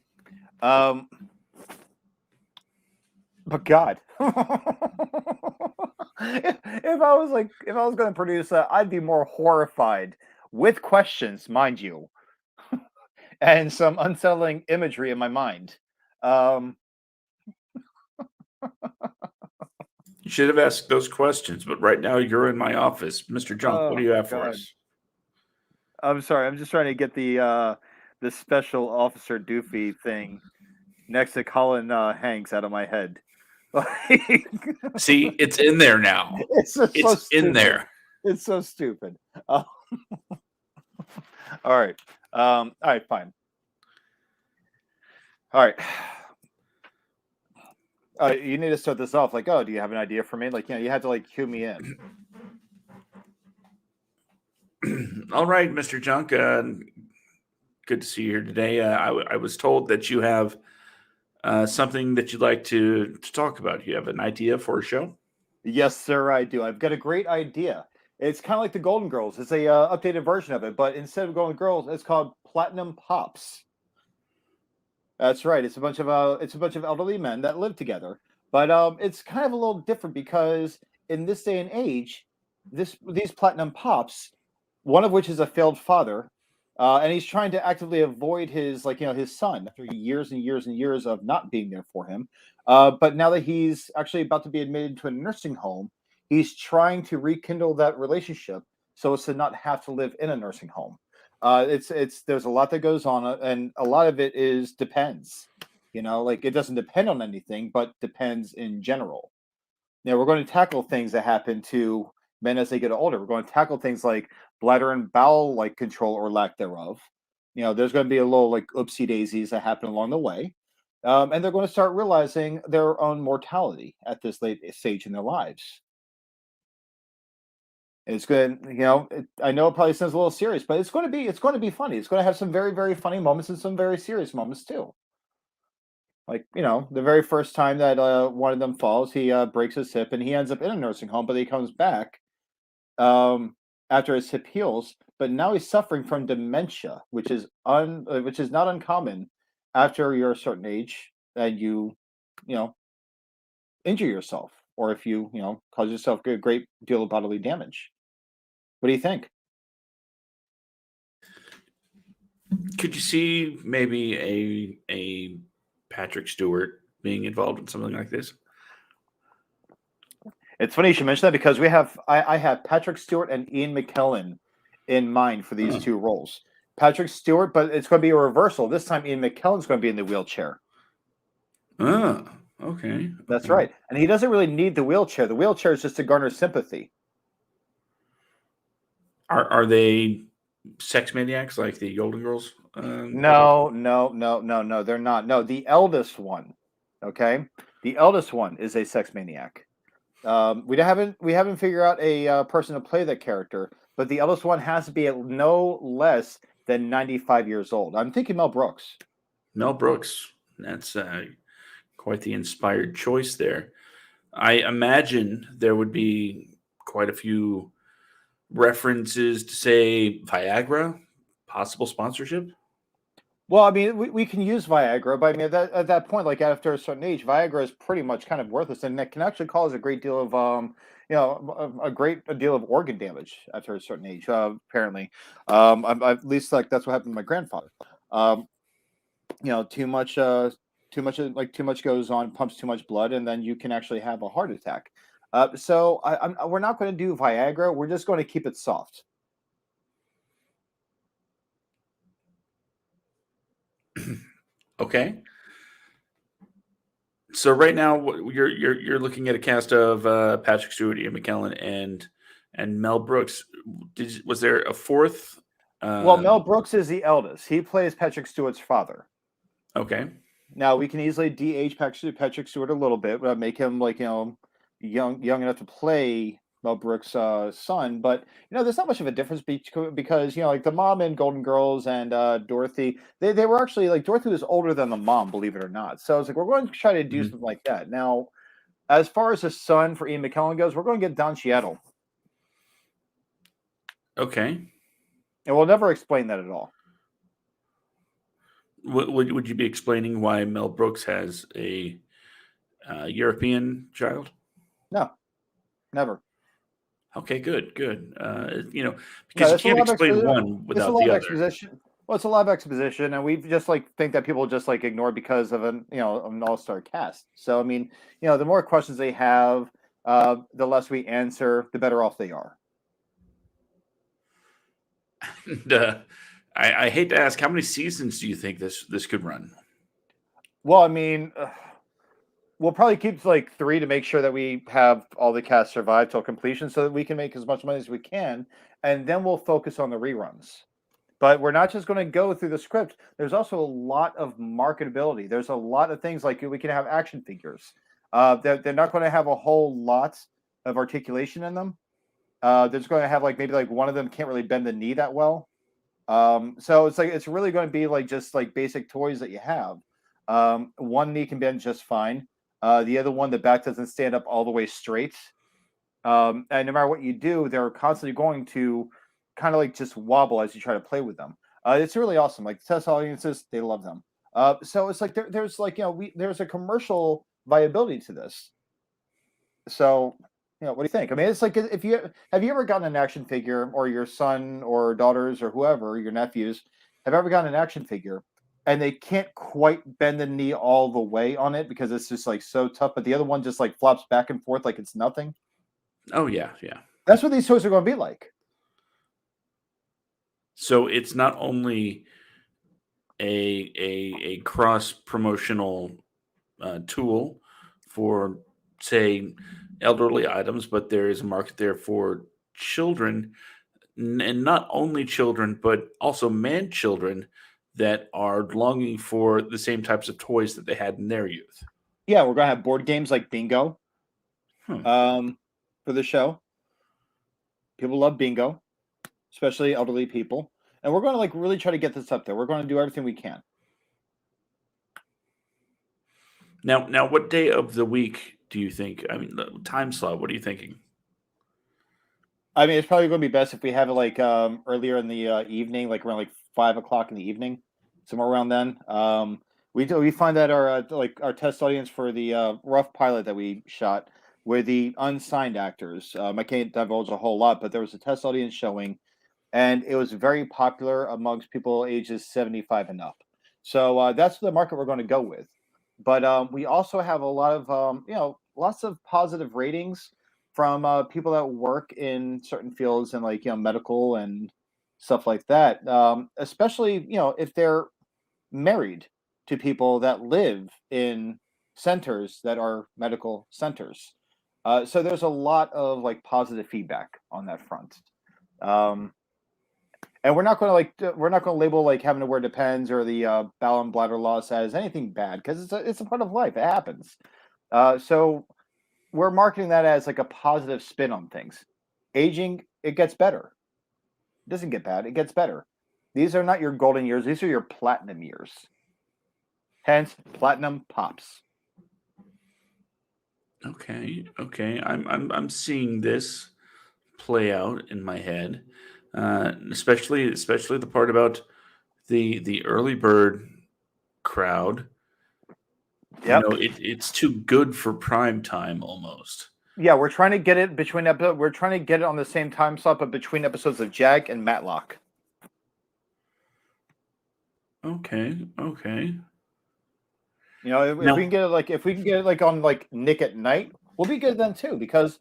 But God, if I was going to produce that, I'd be more horrified with questions, mind you, and some unsettling imagery in my mind. You should have asked those questions, but right now you're in my office, Mr. Junk. What do you have for us? I'm sorry. I'm just trying to get the special officer doofy thing next to Colin Hanks out of my head. See, it's in there now. It's so in there. It's so stupid. All right. All right. Fine. All right. You need to start this off like, oh, do you have an idea for me? Like, you know, you had to like cue me in. All right, Mr. Junk. Good to see you here today. I was told that you have something that you'd like to talk about. You have an idea for a show? Yes, sir, I do. I've got a great idea. It's kind of like the Golden Girls. It's a updated version of it, but instead of Golden Girls, it's called Platinum Pops. That's right. It's a bunch of elderly men that live together, but it's kind of a little different because in this day and age, these Platinum Pops, one of which is a failed father, and he's trying to actively avoid his his son after years and years and years of not being there for him. But now that he's actually about to be admitted to a nursing home, he's trying to rekindle that relationship so as to not have to live in a nursing home. It's there's a lot that goes on, and a lot of it is depends. You know, like it doesn't depend on anything, but depends in general. Now we're going to tackle things that happen to men as they get older. We're going to tackle things like bladder and bowel like control or lack thereof. You know, there's going to be a little like oopsie daisies that happen along the way, and they're going to start realizing their own mortality at this late stage in their lives. It's good, you know. I know it probably sounds a little serious, but it's going to be funny. It's going to have some very, very funny moments and some very serious moments too. Like, you know, the very first time that one of them falls, he breaks his hip and he ends up in a nursing home, but he comes back after his hip heals. But now he's suffering from dementia, which is not uncommon after you're a certain age and you know, injure yourself, or if you cause yourself a great deal of bodily damage. What do you think? Could you see maybe a Patrick Stewart being involved in something like this? It's funny you should mention that because I have Patrick Stewart and Ian McKellen in mind for these two roles. Patrick Stewart, but it's going to be a reversal. This time Ian McKellen's going to be in the wheelchair. Oh, okay. That's right. And he doesn't really need the wheelchair. The wheelchair is just to garner sympathy. Are they sex maniacs like the Golden Girls? No, they're not. No, the eldest one. Okay, the eldest one is a sex maniac. We haven't figured out a person to play that character, but the eldest one has to be at no less than 95 years old. I'm thinking Mel Brooks. Mel Brooks. That's quite the inspired choice there. I imagine there would be quite a few references to, say, Viagra, possible sponsorship. Well, I mean, we can use Viagra, but I mean, at that point, like after a certain age, Viagra is pretty much kind of worthless, and it can actually cause a great deal of, a great deal of organ damage after a certain age. Apparently, at least like that's what happened to my grandfather. Um, too much, too much goes on, pumps too much blood, and then you can actually have a heart attack. So we're not going to do Viagra. We're just going to keep it soft. Okay. So right now, you're looking at a cast of Patrick Stewart, Ian McKellen, and Mel Brooks. Was there a fourth? Well, Mel Brooks is the eldest. He plays Patrick Stewart's father. Okay. Now we can easily de-age Patrick Stewart a little bit, but make him like young enough to play Mel Brooks' son. But there's not much of a difference because like the mom in Golden Girls and Dorothy, they were actually like Dorothy was older than the mom, believe it or not. So it's like we're going to try to do something like that. Now, as far as the son for Ian McKellen goes, we're going to get Don Cheadle. Okay. And we'll never explain that at all. Would you be explaining why Mel Brooks has a European child? No, never. Okay, good. Because No, you can't explain one without the other. Exposition. Well, it's a lot of exposition, and we just like think that people just like ignore because of an all-star cast. So I mean, the more questions they have, the less we answer, the better off they are. And, I hate to ask, how many seasons do you think this could run? Well, I mean, we'll probably keep like 3 to make sure that we have all the cast survive till completion, so that we can make as much money as we can, and then we'll focus on the reruns. But we're not just going to go through the script. There's also a lot of marketability. There's a lot of things like we can have action figures. They're not going to have a whole lot of articulation in them. They're just going to have like maybe like one of them can't really bend the knee that well. So it's really going to be like just like basic toys that you have. One knee can bend just fine. The other one, the back doesn't stand up all the way straight. And no matter what you do, they're constantly going to kind of like just wobble as you try to play with them. It's really awesome. Like the test audiences, they love them. So it's like there's like there's a commercial viability to this. So what do you think? I mean, it's like if you have you ever gotten an action figure, or your son or daughters or whoever, your nephews, have ever gotten an action figure and they can't quite bend the knee all the way on it because it's just like so tough, but the other one just like flops back and forth like it's nothing? Oh yeah. That's what these toys are going to be like. So it's not only a cross promotional tool for, say, elderly items, but there is a market there for children, and not only children, but also man children that are longing for the same types of toys that they had in their youth. Yeah, we're gonna have board games like bingo. For the show. People love bingo, especially elderly people. And we're going to like really try to get this up there. We're going to do everything we can. Now, what day of the week do you think? I mean, the time slot. What are you thinking? I mean, it's probably going to be best if we have it like earlier in the evening, like around like 5 o'clock in the evening, somewhere around then. We find that our test audience for the rough pilot that we shot were the unsigned actors. I can't divulge a whole lot, but there was a test audience showing, and it was very popular amongst people ages 75 and up. So that's the market we're going to go with. But we also have a lot of lots of positive ratings from people that work in certain fields and like medical and stuff like that. Especially if they're married to people that live in centers that are medical centers. So there's a lot of like positive feedback on that front. And we're not going to label like having to wear Depends or the bowel and bladder loss as anything bad, because it's a part of life. It happens. So we're marketing that as like a positive spin on things. Aging, it gets better. It doesn't get bad. It gets better. These are not your golden years. These are your platinum years. Hence, platinum pops. Okay. I'm seeing this play out in my head, especially the part about the early bird crowd. Yep. It's too good for prime time almost. Yeah, we're trying to get it between episodes. We're trying to get it on the same time slot, but between episodes of Jag and Matlock. Okay. If we can get it like on like Nick at Night, we'll be good then too, because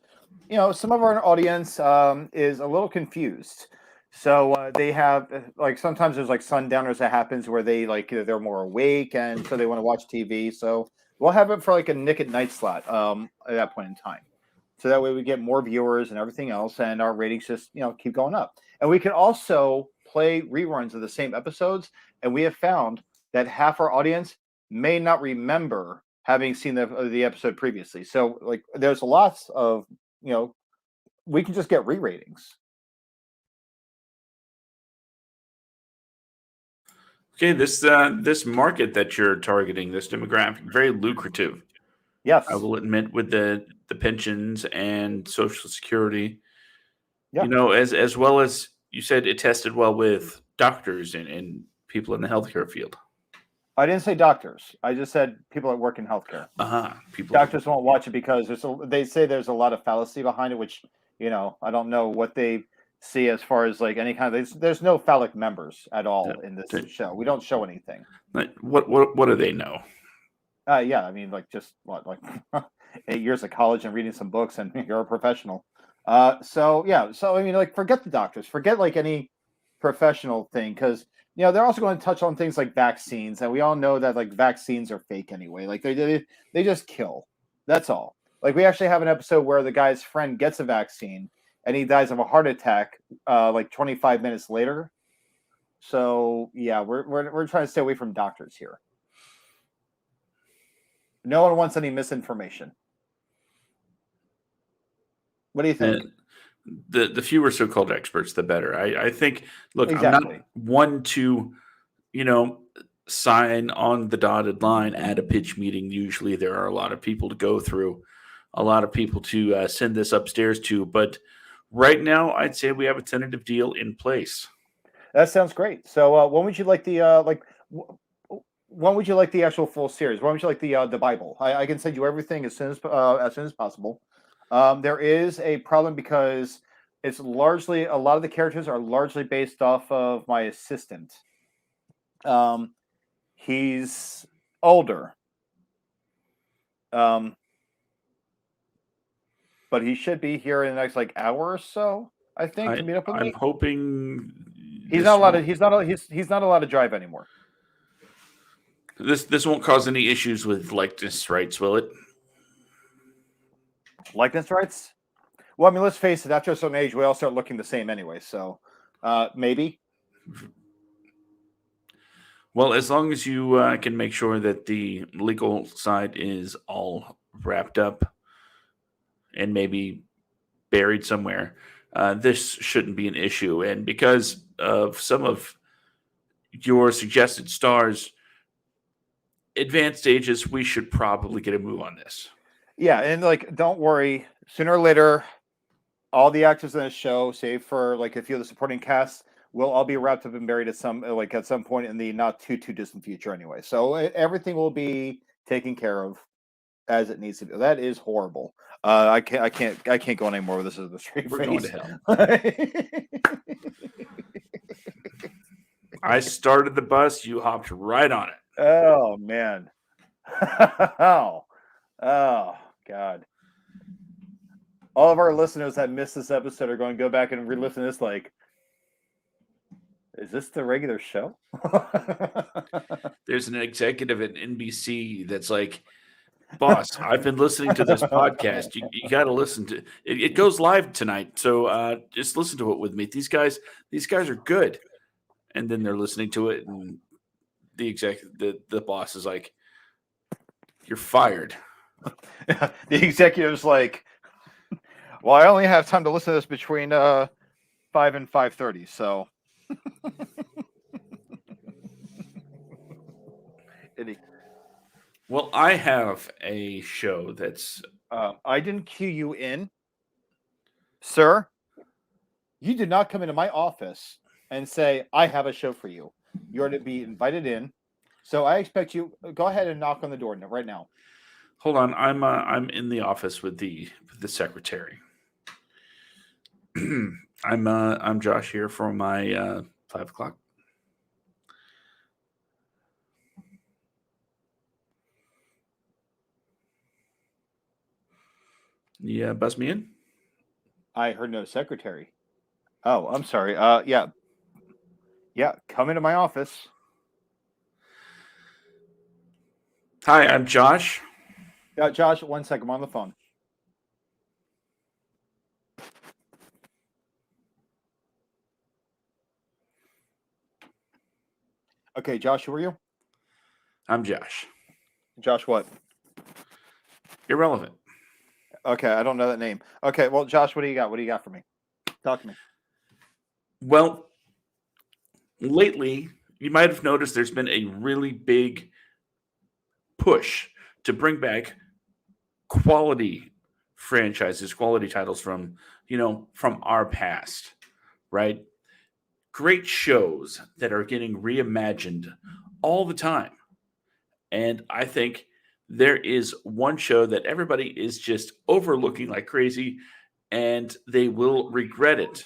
some of our audience is a little confused. So they have like sometimes there's like sundowners that happens where they like they're more awake and so they want to watch TV. So we'll have it for like a Nick at Night slot at that point in time. So that way we get more viewers and everything else, and our ratings just keep going up. And we can also play reruns of the same episodes, and we have found that half our audience may not remember having seen the episode previously. So like there's lots of we can just get re-ratings. Okay, this market that you're targeting, this demographic, very lucrative. Yes, I will admit, with the pensions and Social Security. Yeah. As well as you said, it tested well with doctors and people in the healthcare field. I didn't say doctors. I just said people that work in healthcare. Doctors won't watch it because they say there's a lot of fallacy behind it, which I don't know what they see as far as like any kind of. There's no phallic members at all in this show. We don't show anything. What do they know? Yeah, I mean, like just like 8 years of college and reading some books, and you're a professional. So I mean, like forget the doctors, forget like any professional thing, because they're also going to touch on things like vaccines, and we all know that like vaccines are fake anyway. Like they just kill. That's all. Like we actually have an episode where the guy's friend gets a vaccine and he dies of a heart attack like 25 minutes later. So yeah, we're trying to stay away from doctors here. No one wants any misinformation. What do you think? The fewer so-called experts, the better. I think. Look, Exactly. I'm not one to, sign on the dotted line at a pitch meeting. Usually, there are a lot of people to go through, a lot of people to send this upstairs to. But right now, I'd say we have a tentative deal in place. That sounds great. So, when would you like the when would you like the actual full series? When would you like the Bible? I can send you everything as soon as possible. There is a problem because it's largely a lot of the characters are largely based off of my assistant. He's older, but he should be here in the next like hour or so. I think to meet up with me. I'm hoping he's not allowed to drive anymore. This won't cause any issues with likeness rights, will it? Likeness rights? Well, I mean, let's face it. After a certain age, we all start looking the same anyway. So, maybe. Well, as long as you can make sure that the legal side is all wrapped up and maybe buried somewhere, this shouldn't be an issue. And because of some of your suggested stars' advanced stages, we should probably get a move on this. Yeah, and like, don't worry. Sooner or later, all the actors in the show, save for like a few of the supporting casts, will all be wrapped up and buried at some point in the not too distant future. Anyway, so everything will be taken care of as it needs to be. That is horrible. I can't go anymore with this as a straight face. We're going to hell. I started the bus. You hopped right on it. Oh man. Oh God. All of our listeners that missed this episode are going to go back and re-listen to this like, is this the regular show? There's an executive at NBC that's like, boss, I've been listening to this podcast. You got to listen to it. It goes live tonight. So just listen to it with me. These guys are good. And then they're listening to it. And the boss is like, you're fired. The executive's like, well, I only have time to listen to this between 5 and 5:30. So well, I have a show that's I didn't cue you in, sir. You did not come into my office and say, I have a show for you. You're to be invited in. So I expect you. Go ahead and knock on the door right now. Hold on, I'm in the office with the secretary. I'm Josh here for my 5 o'clock. Yeah, buzz me in. I heard no secretary. Oh, I'm sorry. Yeah. Come into my office. Hi, I'm Josh. Josh, 1 second. I'm on the phone. Okay, Josh, who are you? I'm Josh. Josh, what? Irrelevant. Okay, I don't know that name. Okay, well, Josh, what do you got? What do you got for me? Talk to me. Well, lately, you might have noticed there's been a really big push to bring back quality franchises, quality titles from our past, right? Great shows that are getting reimagined all the time. And I think there is one show that everybody is just overlooking like crazy, and they will regret it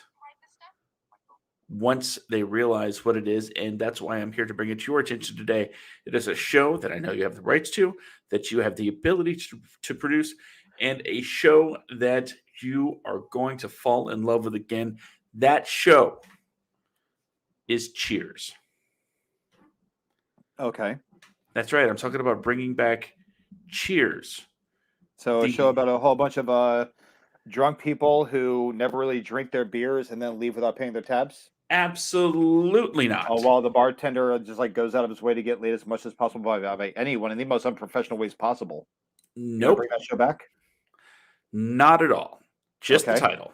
once they realize what it is. And that's why I'm here to bring it to your attention today. It is a show that I know you have the rights to, that you have the ability to produce, and a show that you are going to fall in love with again. That show is Cheers. Okay. That's right. I'm talking about bringing back Cheers. So a show about a whole bunch of drunk people who never really drink their beers and then leave without paying their tabs? Absolutely not. While the bartender just like goes out of his way to get laid as much as possible by anyone in the most unprofessional ways possible. Nope. Bring that show back? Not at all. Just the Okay. title.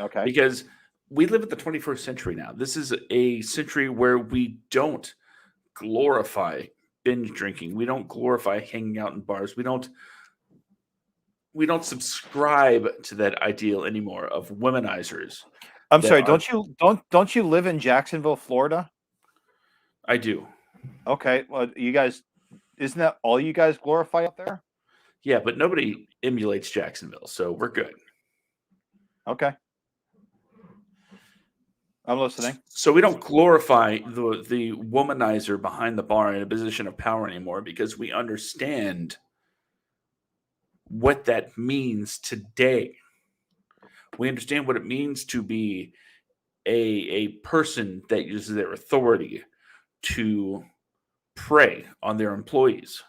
Okay. Because we live in the 21st century now. This is a century where we don't glorify binge drinking. We don't glorify hanging out in bars. We don't subscribe to that ideal anymore of womanizers. I'm sorry, don't you live in Jacksonville, Florida? I do. Okay. Well, you guys, isn't that all you guys glorify up there? Yeah, but nobody emulates Jacksonville, so we're good. Okay. I'm listening. So we don't glorify the womanizer behind the bar in a position of power anymore because we understand what that means today. We understand what it means to be a person that uses their authority to prey on their employees.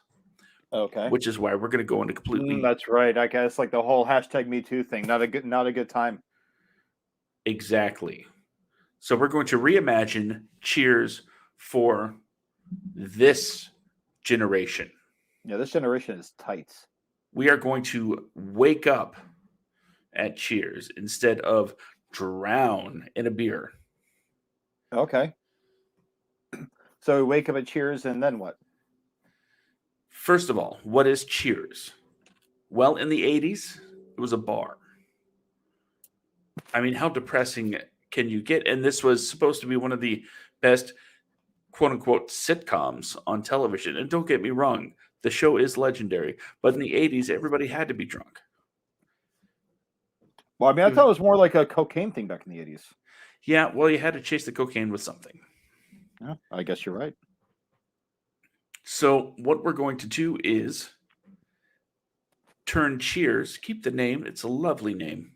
Okay. Which is why we're going to go into completely. That's right. I guess like the whole #MeToo thing. Not a good time. Exactly. So we're going to reimagine Cheers for this generation. Yeah, this generation is tights. We are going to wake up at Cheers instead of drown in a beer. Okay. So we wake up at Cheers and then what? First of all, what is Cheers? Well, in the 80s, it was a bar. I mean, how depressing can you get? And this was supposed to be one of the best, quote unquote, sitcoms on television. And don't get me wrong, the show is legendary. But in the 80s, everybody had to be drunk. Well, I mean, I thought it was more like a cocaine thing back in the 80s. Yeah, well, you had to chase the cocaine with something. Yeah, I guess you're right. So what we're going to do is turn Cheers, keep the name, it's a lovely name,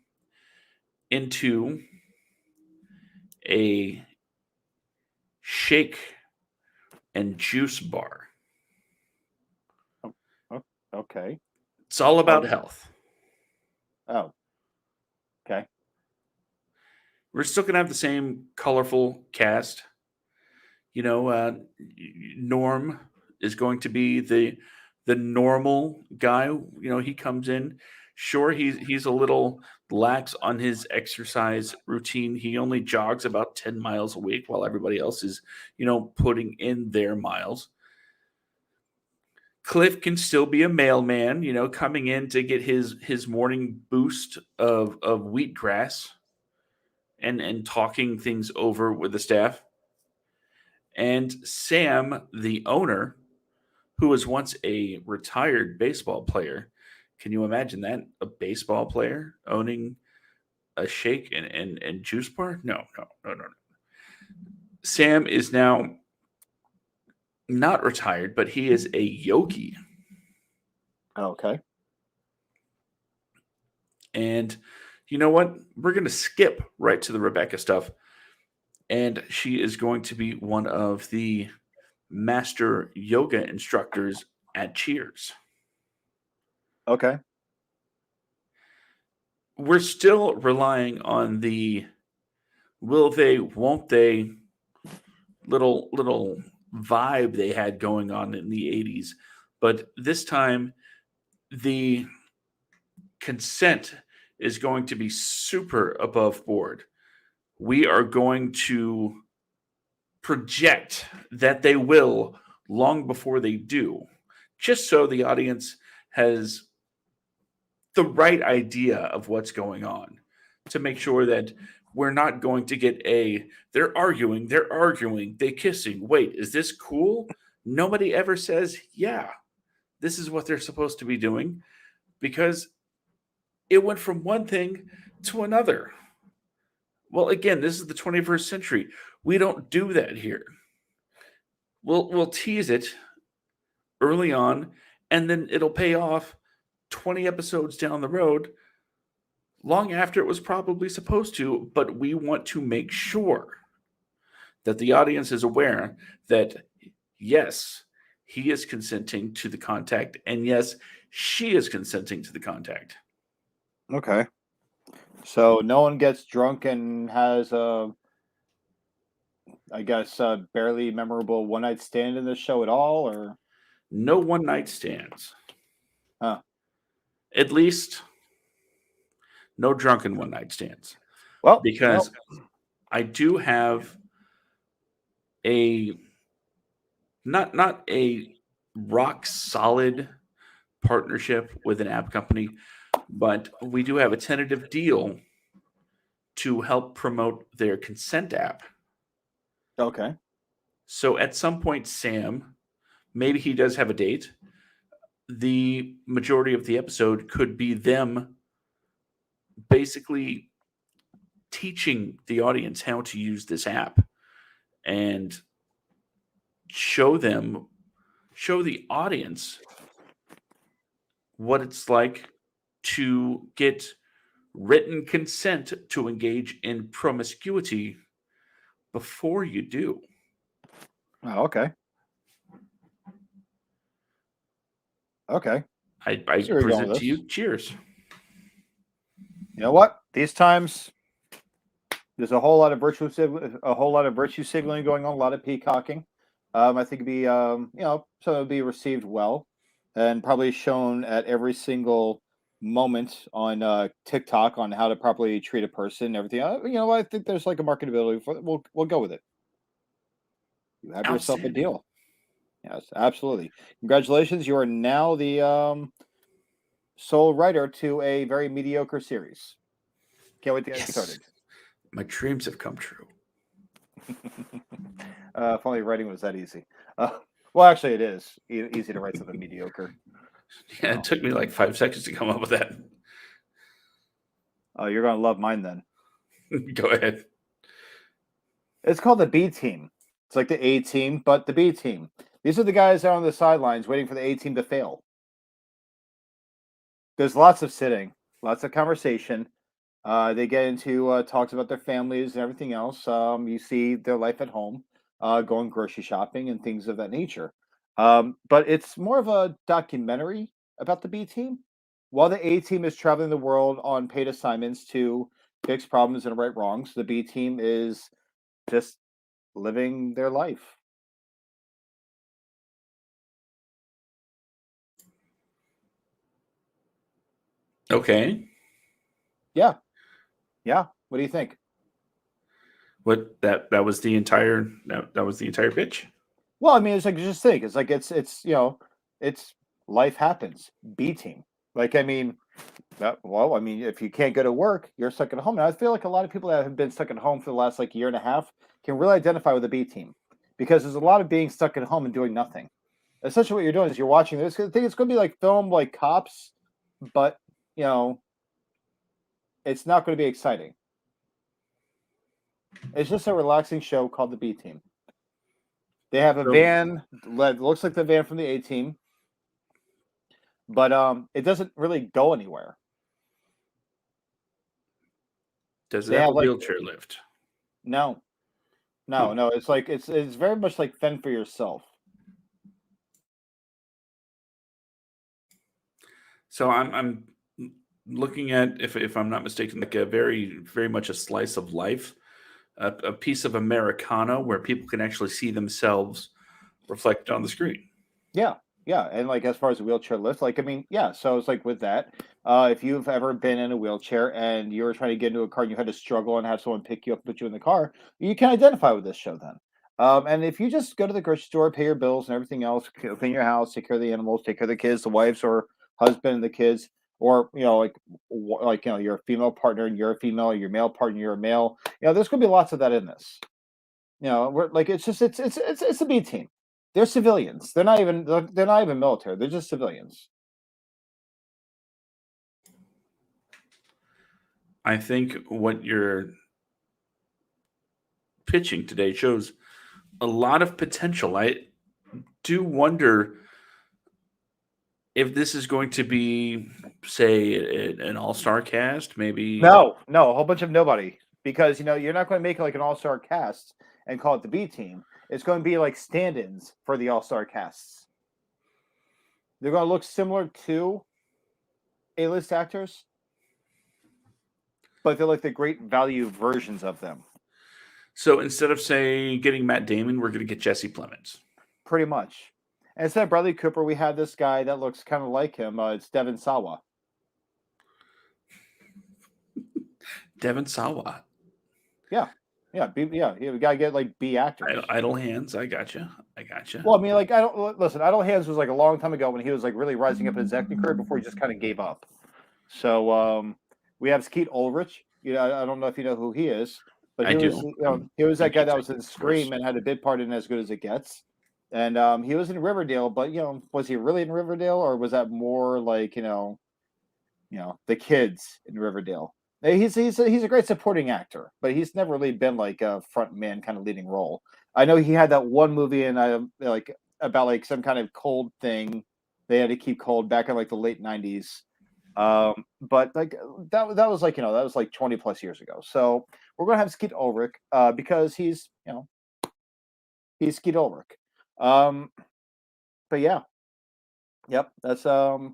into a shake and juice bar. Okay. It's all about health. Oh. Okay. We're still going to have the same colorful cast. You know, Norm is going to be the normal guy. You know, he comes in. Sure, he's a little lax on his exercise routine. He only jogs about 10 miles a week while everybody else is, putting in their miles. Cliff can still be a mailman, coming in to get his morning boost of wheatgrass and talking things over with the staff. And Sam, the owner, who was once a retired baseball player, can you imagine that? A baseball player owning a shake and juice bar? No. Sam is now not retired, but he is a yogi. Okay. And you know what? We're going to skip right to the Rebecca stuff. And she is going to be one of the master yoga instructors at Cheers. Okay. We're still relying on the will they, won't they little vibe they had going on in the 80s. But this time, the consent is going to be super above board. We are going to project that they will long before they do, just so the audience has the right idea of what's going on, to make sure that we're not going to get they're arguing, they kissing. Wait, is this cool? Nobody ever says, yeah, this is what they're supposed to be doing, because it went from one thing to another. Well, again, this is the 21st century. We don't do that here. We'll tease it early on, and then it'll pay off 20 episodes down the road, long after it was probably supposed to. But we want to make sure that the audience is aware that, yes, he is consenting to the contact, and yes, she is consenting to the contact. Okay. So no one gets drunk and has I guess barely memorable one night stand in this show at all, or No one night stands. huh? At least no drunken one night stands. Well, Because I do have a not a rock solid partnership with an app company, but we do have a tentative deal to help promote their consent app. okay. So at some point, Sam, maybe he does have a date. The majority of the episode could be them basically teaching the audience how to use this app and show the audience what it's like to get written consent to engage in promiscuity before you do. Oh, okay. Okay. I See where you're going present with to you. this. Cheers. You know what? These times, there's a whole lot of virtue signaling going on, a lot of peacocking. I think it'd be so it'd be received well, and probably shown at every single moment on TikTok on how to properly treat a person and everything. I think there's like a marketability for it. We'll go with it. You have yourself a deal. Yes, absolutely. Congratulations. You are now the sole writer to a very mediocre series. Can't wait to get started. My dreams have come true. If only writing was that easy. Well, actually, it is easy to write something mediocre. Yeah, it took me like 5 seconds to come up with that. Oh, you're going to love mine then. Go ahead. It's called the B team. It's like the A team, but the B team. These are the guys that are on the sidelines waiting for the A team to fail. There's lots of sitting, lots of conversation. They get into talks about their families and everything else. You see their life at home, going grocery shopping and things of that nature. But it's more of a documentary about the B team, while the A team is traveling the world on paid assignments to fix problems and right wrongs. The B team is just living their life. Okay. Yeah. What do you think? What that was the entire that was the entire pitch? Well, I mean, it's like just think. It's like it's life happens. B team. Like I mean, if you can't go to work, you're stuck at home. And I feel like a lot of people that have been stuck at home for the last like year and a half can really identify with the B team because there's a lot of being stuck at home and doing nothing. Essentially, what you're doing is you're watching this. I think it's going to be like film, like Cops, but it's not going to be exciting. It's just a relaxing show called The B Team. They have a van that looks like the van from the A Team, but it doesn't really go anywhere. Does it have a wheelchair lift? No. It's like it's very much like fend for yourself. So I'm looking at, if I'm not mistaken, like a very much a slice of life, a piece of Americana where people can actually see themselves reflected on the screen. Yeah, and like as far as a wheelchair lift, like I mean, yeah. So it's like with that, if you've ever been in a wheelchair and you were trying to get into a car and you had to struggle and have someone pick you up, and put you in the car, you can identify with this show then. And if you just go to the grocery store, pay your bills and everything else, clean your house, take care of the animals, take care of the kids, the wives or husband and the kids, or you're a female partner and you're a female, your male partner, you're a male. There's going to be lots of that in this. We're like it's a B team. They're civilians. They're not even military. They're just civilians. I think what you're pitching today shows a lot of potential. I do wonder if this is going to be, say, an all-star cast, maybe. No, a whole bunch of nobody, because you're not going to make it like an all-star cast and call it the B team. It's going to be like stand-ins for the all-star casts. They're going to look similar to A-list actors, but they're like the great value versions of them. So instead of, say, getting Matt Damon, we're going to get Jesse Plemons. Pretty much. And instead of Bradley Cooper, we have this guy that looks kind of like him. It's Devon Sawa. Devon Sawa. Yeah. We gotta get like B actors. Idle Hands. I gotcha. Well, I mean, like Idle Hands was like a long time ago when he was like really rising up in his acting career before he just kind of gave up. So we have Skeet Ulrich. I don't know if you know who he is, but he was that guy that was in Scream and had a bit part in As Good as It Gets. And he was in Riverdale, but was he really in Riverdale, or was that more like the kids in Riverdale? He's a great supporting actor, but he's never really been like a front man kind of leading role. I know he had that one movie like about like some kind of cold thing they had to keep cold back in like the late 90s. But like that was like that was like 20 plus years ago. So we're gonna have Skeet Ulrich because he's Skeet Ulrich. But yeah, yep, that's what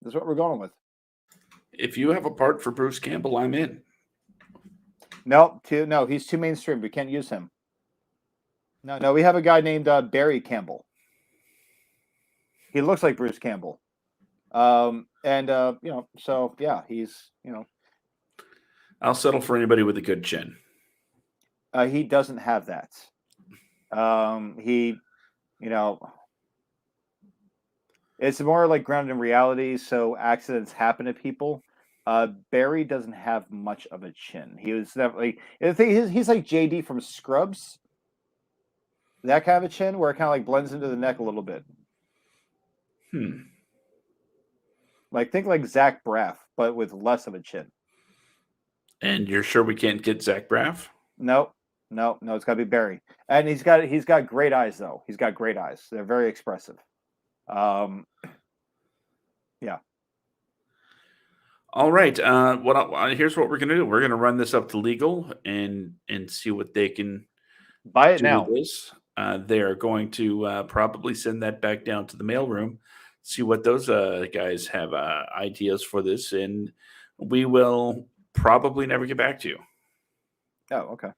we're going with. If you have a part for Bruce Campbell, I'm in. No, he's too mainstream. We can't use him. No, we have a guy named Barry Campbell. He looks like Bruce Campbell. So yeah, he's I'll settle for anybody with a good chin. He doesn't have that. It's more like grounded in reality, so accidents happen to people. Barry doesn't have much of a chin. He was definitely the thing. He's like JD from Scrubs. That kind of a chin where it kind of like blends into the neck a little bit. Like think like Zach Braff, but with less of a chin. And you're sure we can't get Zach Braff? No, it's got to be Barry. And he's got great eyes though. He's got great eyes. They're very expressive. Yeah. All right. Here's what we're gonna do. We're gonna run this up to legal and see what they can buy it now. This. They are going to probably send that back down to the mailroom, see what those guys have ideas for this, and we will probably never get back to you. Oh, okay.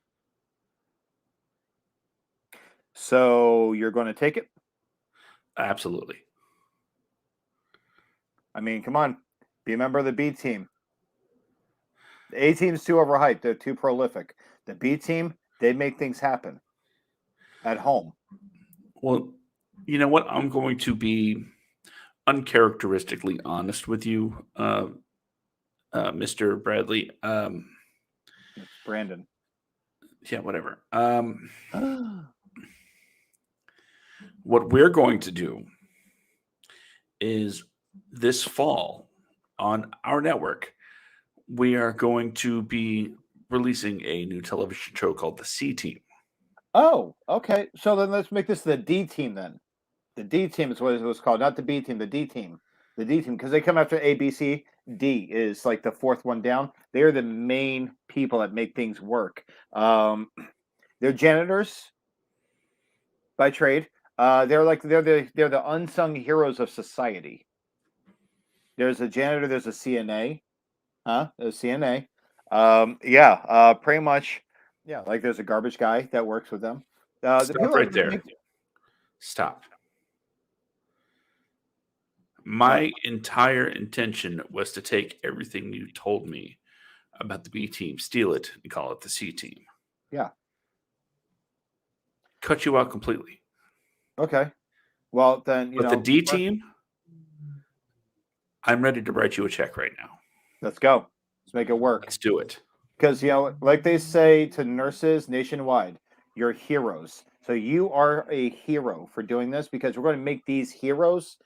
So you're going to take it? Absolutely. I mean, come on. Be a member of the B team. The A team's too overhyped. They're too prolific. The B team, they make things happen at home. Well, you know what? I'm going to be uncharacteristically honest with you, Mr. Bradley. It's Brandon. Yeah, whatever. What we're going to do is this fall on our network, we are going to be releasing a new television show called The C Team. Oh, okay. So then let's make this the D team then. The D team is what it was called, not the B team, the D team. The D team, because they come after A, B, C. D is like the fourth one down. They are the main people that make things work. They're janitors by trade. They're the unsung heroes of society. There's a janitor, there's a CNA. There's CNA. Pretty much. Yeah, like there's a garbage guy that works with them. Stop right there. Stop. My entire intention was to take everything you told me about the B team, steal it, and call it the C team. Yeah. Cut you out completely. Okay. Well, then, the D team, I'm ready to write you a check right now. Let's go. Let's make it work. Let's do it. Because, like they say to nurses nationwide, you're heroes. So you are a hero for doing this because we're going to make these heroes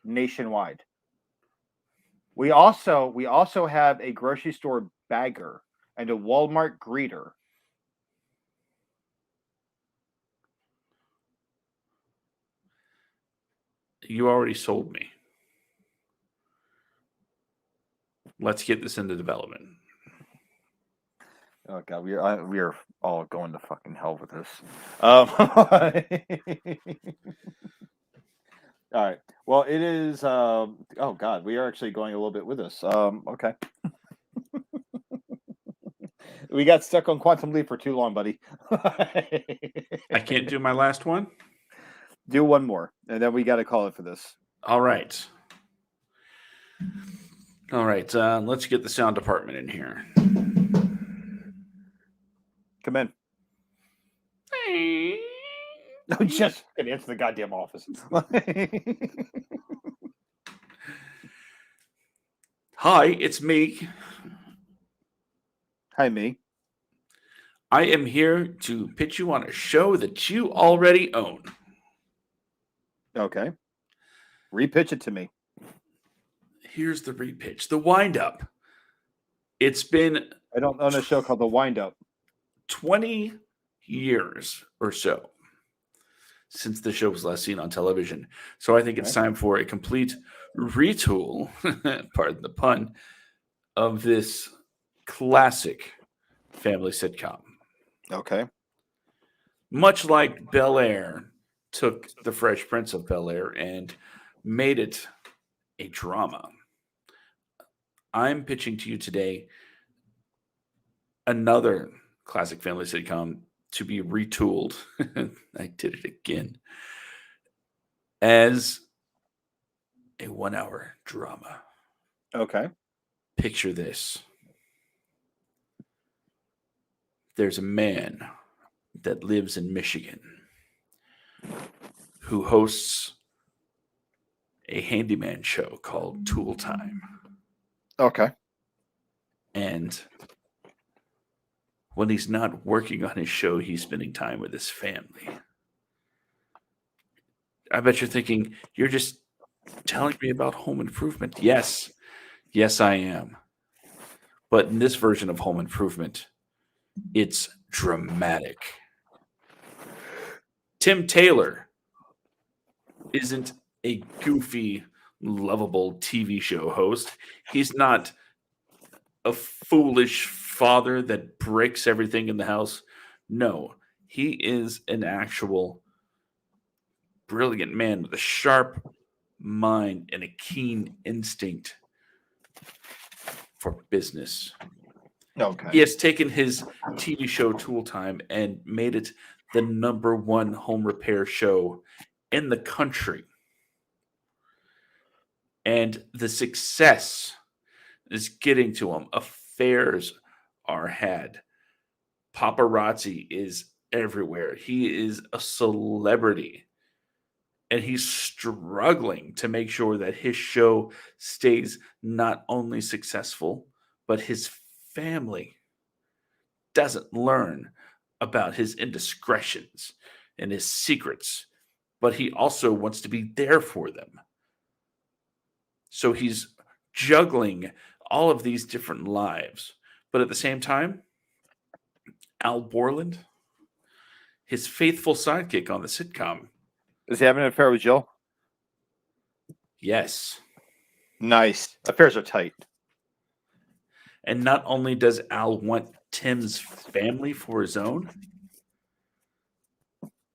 nationwide. We also have a grocery store bagger and a Walmart greeter. You already sold me. Let's get this into development. Oh God, we are all going to fucking hell with this. All right. Well, it is. Oh God, we are actually going a little bit with this. Okay. We got stuck on Quantum Leap for too long, buddy. I can't do my last one? Do one more, and then we got to call it for this. All right. Let's get the sound department in here. Come in. No, just gonna answer the goddamn office. Hi, it's me. Hi, me. I am here to pitch you on a show that you already own. Okay. Repitch it to me. Here's the repitch. The wind-up. It's been... I don't own a show called The Wind-Up. 20 years or so since the show was last seen on television. So I think it's time for a complete retool, pardon the pun, of this classic family sitcom. Okay. Much like Bel-Air took The Fresh Prince of Bel-Air and made it a drama, I'm pitching to you today another classic family sitcom to be retooled. I did it again. As a 1-hour drama. Okay. Picture this. There's a man that lives in Michigan who hosts a handyman show called Tool Time. Okay. And when he's not working on his show, he's spending time with his family. I bet you're thinking, you're just telling me about Home Improvement. Yes, I am. But in this version of Home Improvement, it's dramatic. Tim Taylor isn't a goofy, lovable TV show host. He's not a foolish father that breaks everything in the house. No, he is an actual brilliant man with a sharp mind and a keen instinct for business. Okay. He has taken his TV show Tool Time and made it the #1 home repair show in the country. And the success is getting to him. Affairs are had. Paparazzi is everywhere. He is a celebrity. And he's struggling to make sure that his show stays not only successful, but his family doesn't learn about his indiscretions and his secrets but he also wants to be there for them. So he's juggling all of these different lives. But at the same time, Al Borland, his faithful sidekick on the sitcom. Is he having an affair with Jill? Yes. Nice. Affairs are tight. And not only does Al want Tim's family for his own,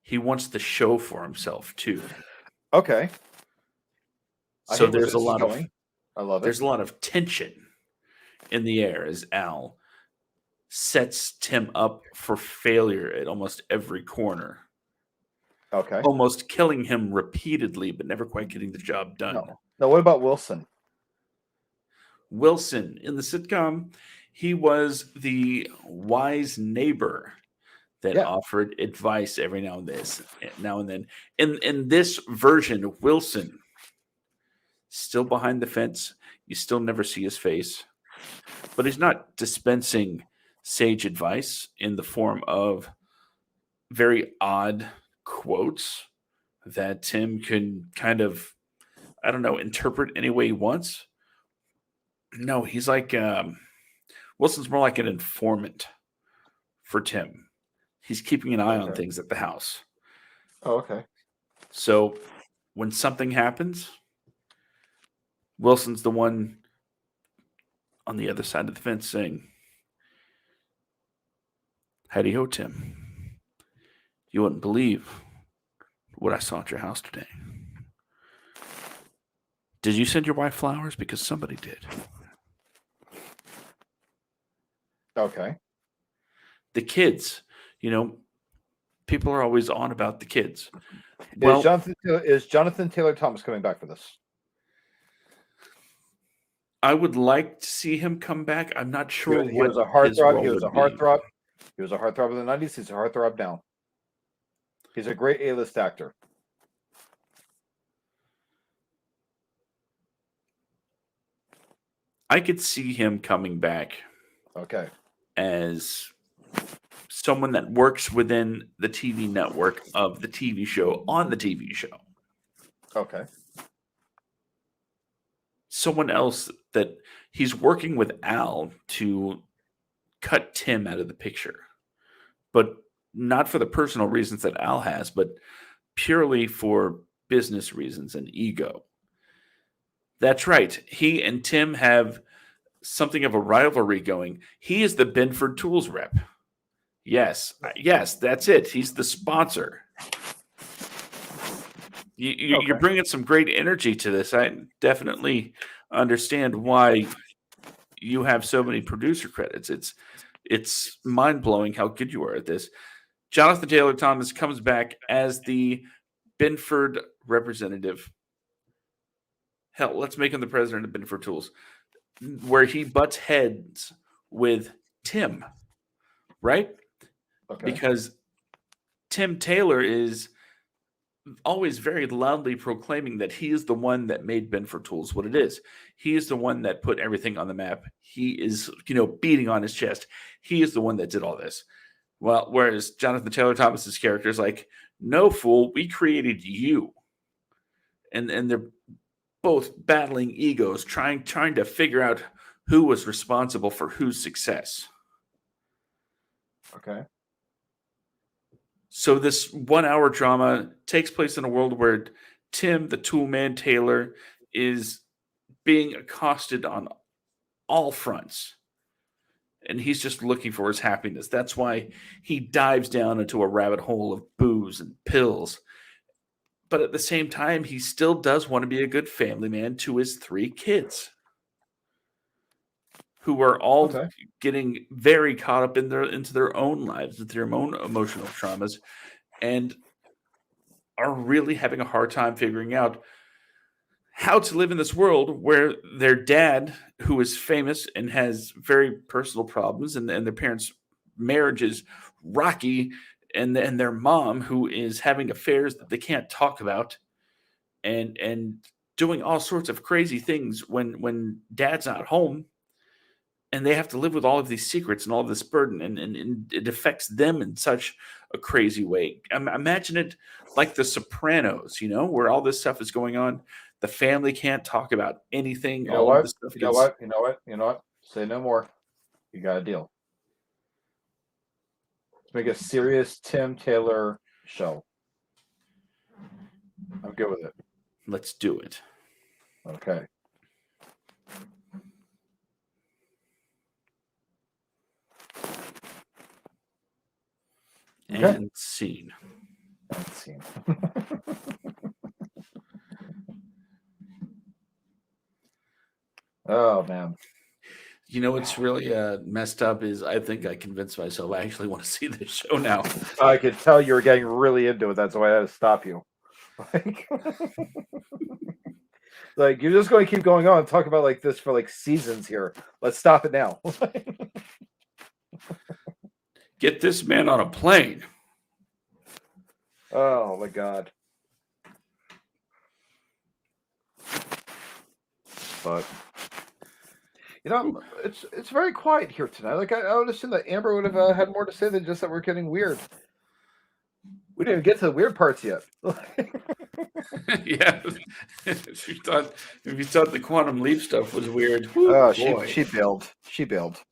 he wants the show for himself too. Okay. So there's a lot of I love it. There's a lot of tension in the air as Al sets Tim up for failure at almost every corner. Okay. Almost killing him repeatedly, but never quite getting the job done. No, what about Wilson? Wilson, in the sitcom, he was the wise neighbor that offered advice every now and then. In this version, Wilson, still behind the fence. You still never see his face. But he's not dispensing sage advice in the form of very odd quotes that Tim can kind of, I don't know, interpret any way he wants. No, he's like, Wilson's more like an informant for Tim. He's keeping an eye on things at the house. Oh, okay. So when something happens, Wilson's the one on the other side of the fence saying, "Howdy ho, Tim. You wouldn't believe what I saw at your house today. Did you send your wife flowers? Because somebody did." Okay. The kids, people are always on about the kids. Well, is Jonathan Taylor Thomas coming back for this? I would like to see him come back. I'm not sure. He was a heartthrob. He was a heartthrob. He was a heartthrob in the 90s. He's a heartthrob now. He's a great A-list actor. I could see him coming back. Okay. As someone that works within the TV network of the TV show on the TV show. Okay. Someone else that he's working with Al to cut Tim out of the picture, but not for the personal reasons that Al has, but purely for business reasons and ego. That's right. He and Tim have something of a rivalry going. He is the Binford Tools rep. Yes, that's it. He's the sponsor. You're bringing some great energy to this. I definitely understand why you have so many producer credits. It's mind-blowing how good you are at this. Jonathan Taylor Thomas comes back as the Binford representative. Hell, let's make him the president of Binford Tools, where he butts heads with Tim, right? Okay. Because Tim Taylor is always very loudly proclaiming that he is the one that made Binford Tools what it is. He is the one that put everything on the map. He is, beating on his chest. He is the one that did all this. Well, whereas Jonathan Taylor Thomas's character is like, "No, fool, we created you." And they're both battling egos, trying to figure out who was responsible for whose success. Okay. So this 1 hour drama takes place in a world where Tim, the tool man Taylor, is being accosted on all fronts. And he's just looking for his happiness. That's why he dives down into a rabbit hole of booze and pills. But at the same time, he still does want to be a good family man to his 3 kids, who are all getting very caught up into their own lives, with their own emotional traumas, and are really having a hard time figuring out how to live in this world where their dad, who is famous and has very personal problems, and their parents' marriage is rocky, and their mom, who is having affairs that they can't talk about, and doing all sorts of crazy things when dad's not home. and they have to live with all of these secrets and all of this burden, and it affects them in such a crazy way. Imagine it like The Sopranos, where all this stuff is going on. The family can't talk about anything. You know All of what? this stuff You know what? You know what? You know what? Say no more. You got a deal. Let's make a serious Tim Taylor show. I'm good with it. Let's do it. Okay. And scene. And scene. Oh, man. What's really messed up is I think I convinced myself I actually want to see this show now. I could tell you were getting really into it. That's why I had to stop you. Like you're just going to keep going on and talk about like this for like seasons here. Let's stop it now. Get this man on a plane. Oh my God. But it's very quiet here tonight. Like I would assume that Amber would have had more to say than just that we're getting weird. We didn't even get to the weird parts yet. Yeah, if you thought the quantum leap stuff was weird, she bailed. She bailed.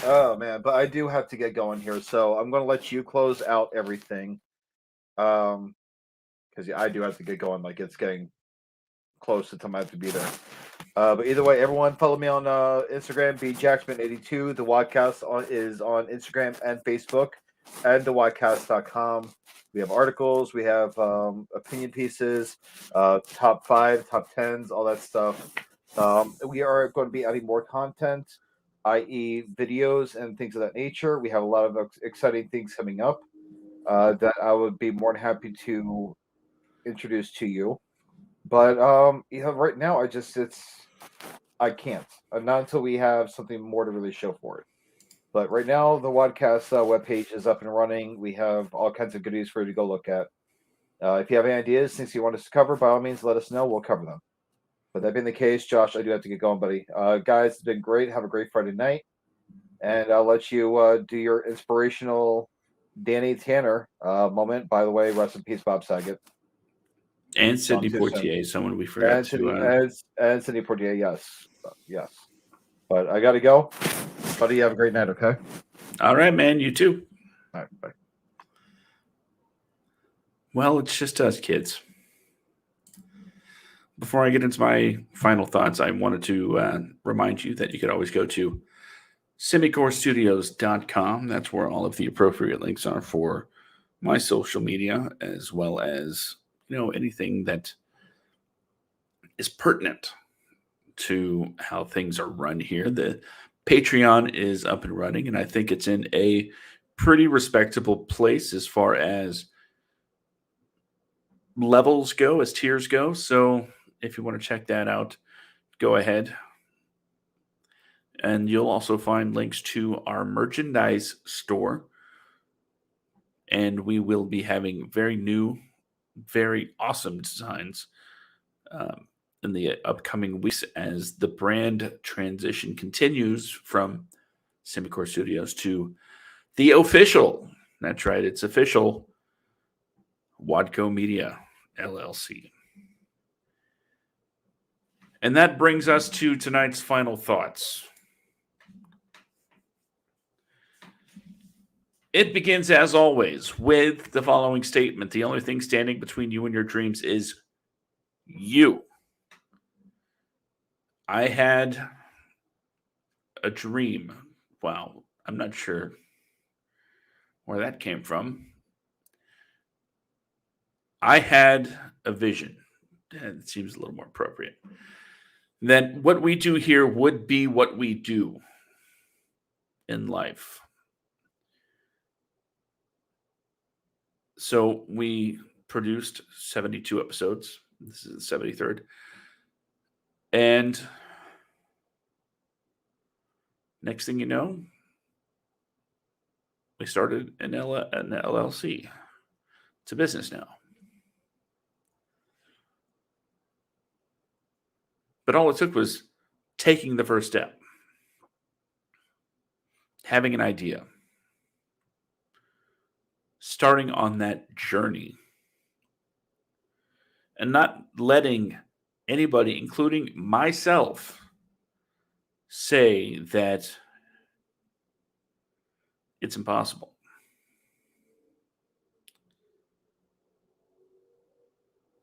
Oh man, but I do have to get going here, so I'm going to let you close out everything. Because I do have to get going. Like it's getting close to the time I have to be there. But either way, everyone follow me on Instagram, bjackman82. The WADcast is on Instagram and Facebook, and thewadcast.com. We have articles, we have opinion pieces, top 5, top 10s, all that stuff. We are going to be adding more content, i.e. videos and things of that nature. We have a lot of exciting things coming up that I would be more than happy to introduce to you. But right now I can't. Not until we have something more to really show for it. But right now, the WADcast webpage is up and running. We have all kinds of goodies for you to go look at. If you have any ideas, things you want us to cover, by all means, let us know. We'll cover them. But that being the case, Josh, I do have to get going, buddy. Guys, it's been great. Have a great Friday night. And I'll let you do your inspirational Danny Tanner moment. By the way, rest in peace, Bob Saget. And Sidney Poitier, someone we forgot to... And Sidney Poitier, yes. Yes. But I got to go. Buddy, have a great night, okay? All right, man. You too. All right, bye. Well, it's just us, kids. Before I get into my final thoughts, I wanted to remind you that you could always go to semicorestudios.com. That's where all of the appropriate links are for my social media, as well as anything that is pertinent to how things are run here. The Patreon is up and running, and I think it's in a pretty respectable place as far as levels go, as tiers go. So if you want to check that out, go ahead. And you'll also find links to our merchandise store. And we will be having very new, very awesome designs in the upcoming weeks as the brand transition continues from Semicore Studios to the official, that's right, it's official, Wadco Media LLC. And that brings us to tonight's final thoughts. It begins, as always, with the following statement. The only thing standing between you and your dreams is you. I had a dream. Wow, I'm not sure where that came from. I had a vision. It seems a little more appropriate. That what we do here would be what we do in life. So we produced 72 episodes. This is the 73rd. And next thing you know, we started an LLC. It's a business now. But all it took was taking the first step, having an idea, starting on that journey, and not letting anybody, including myself, say that it's impossible.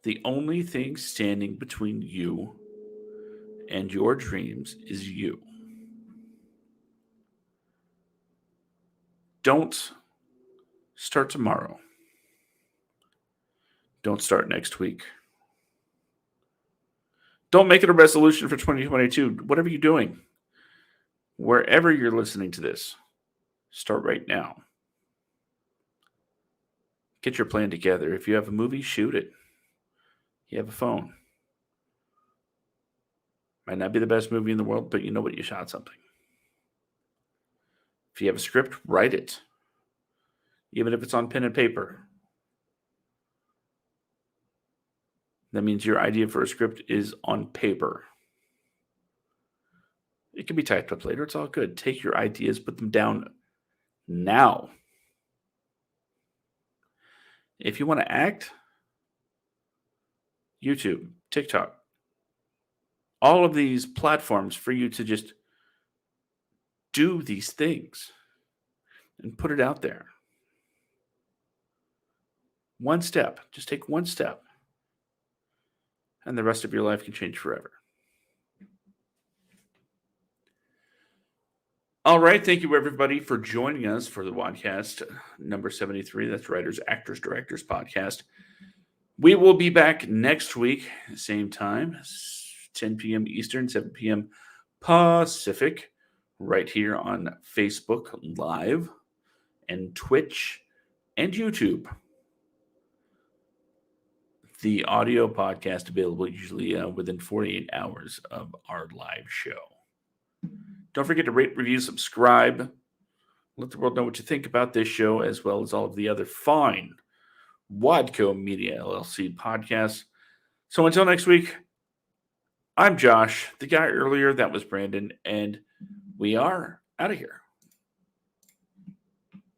The only thing standing between you and your dreams is you. Don't start tomorrow. Don't start next week. Don't make it a resolution for 2022. Whatever you're doing, wherever you're listening to this, start right now. Get your plan together. If you have a movie, shoot it. You have a phone. Might not be the best movie in the world, but you know what? You shot something. If you have a script, write it. Even if it's on pen and paper. That means your idea for a script is on paper. It can be typed up later. It's all good. Take your ideas, put them down now. If you want to act, YouTube, TikTok, all of these platforms for you to just do these things and put it out there. One step. Just take one step. And the rest of your life can change forever. All right. Thank you, everybody, for joining us for the WADcast number 73. That's Writers, Actors, Directors podcast. We will be back next week, same time, 10 p.m. Eastern, 7 p.m. Pacific, right here on Facebook Live and Twitch and YouTube. The audio podcast available usually within 48 hours of our live show. Don't forget to rate, review, subscribe. Let the world know what you think about this show, as well as all of the other fine Wadco Media LLC podcasts. So until next week, I'm Josh. The guy earlier, that was Brandon, and we are out of here.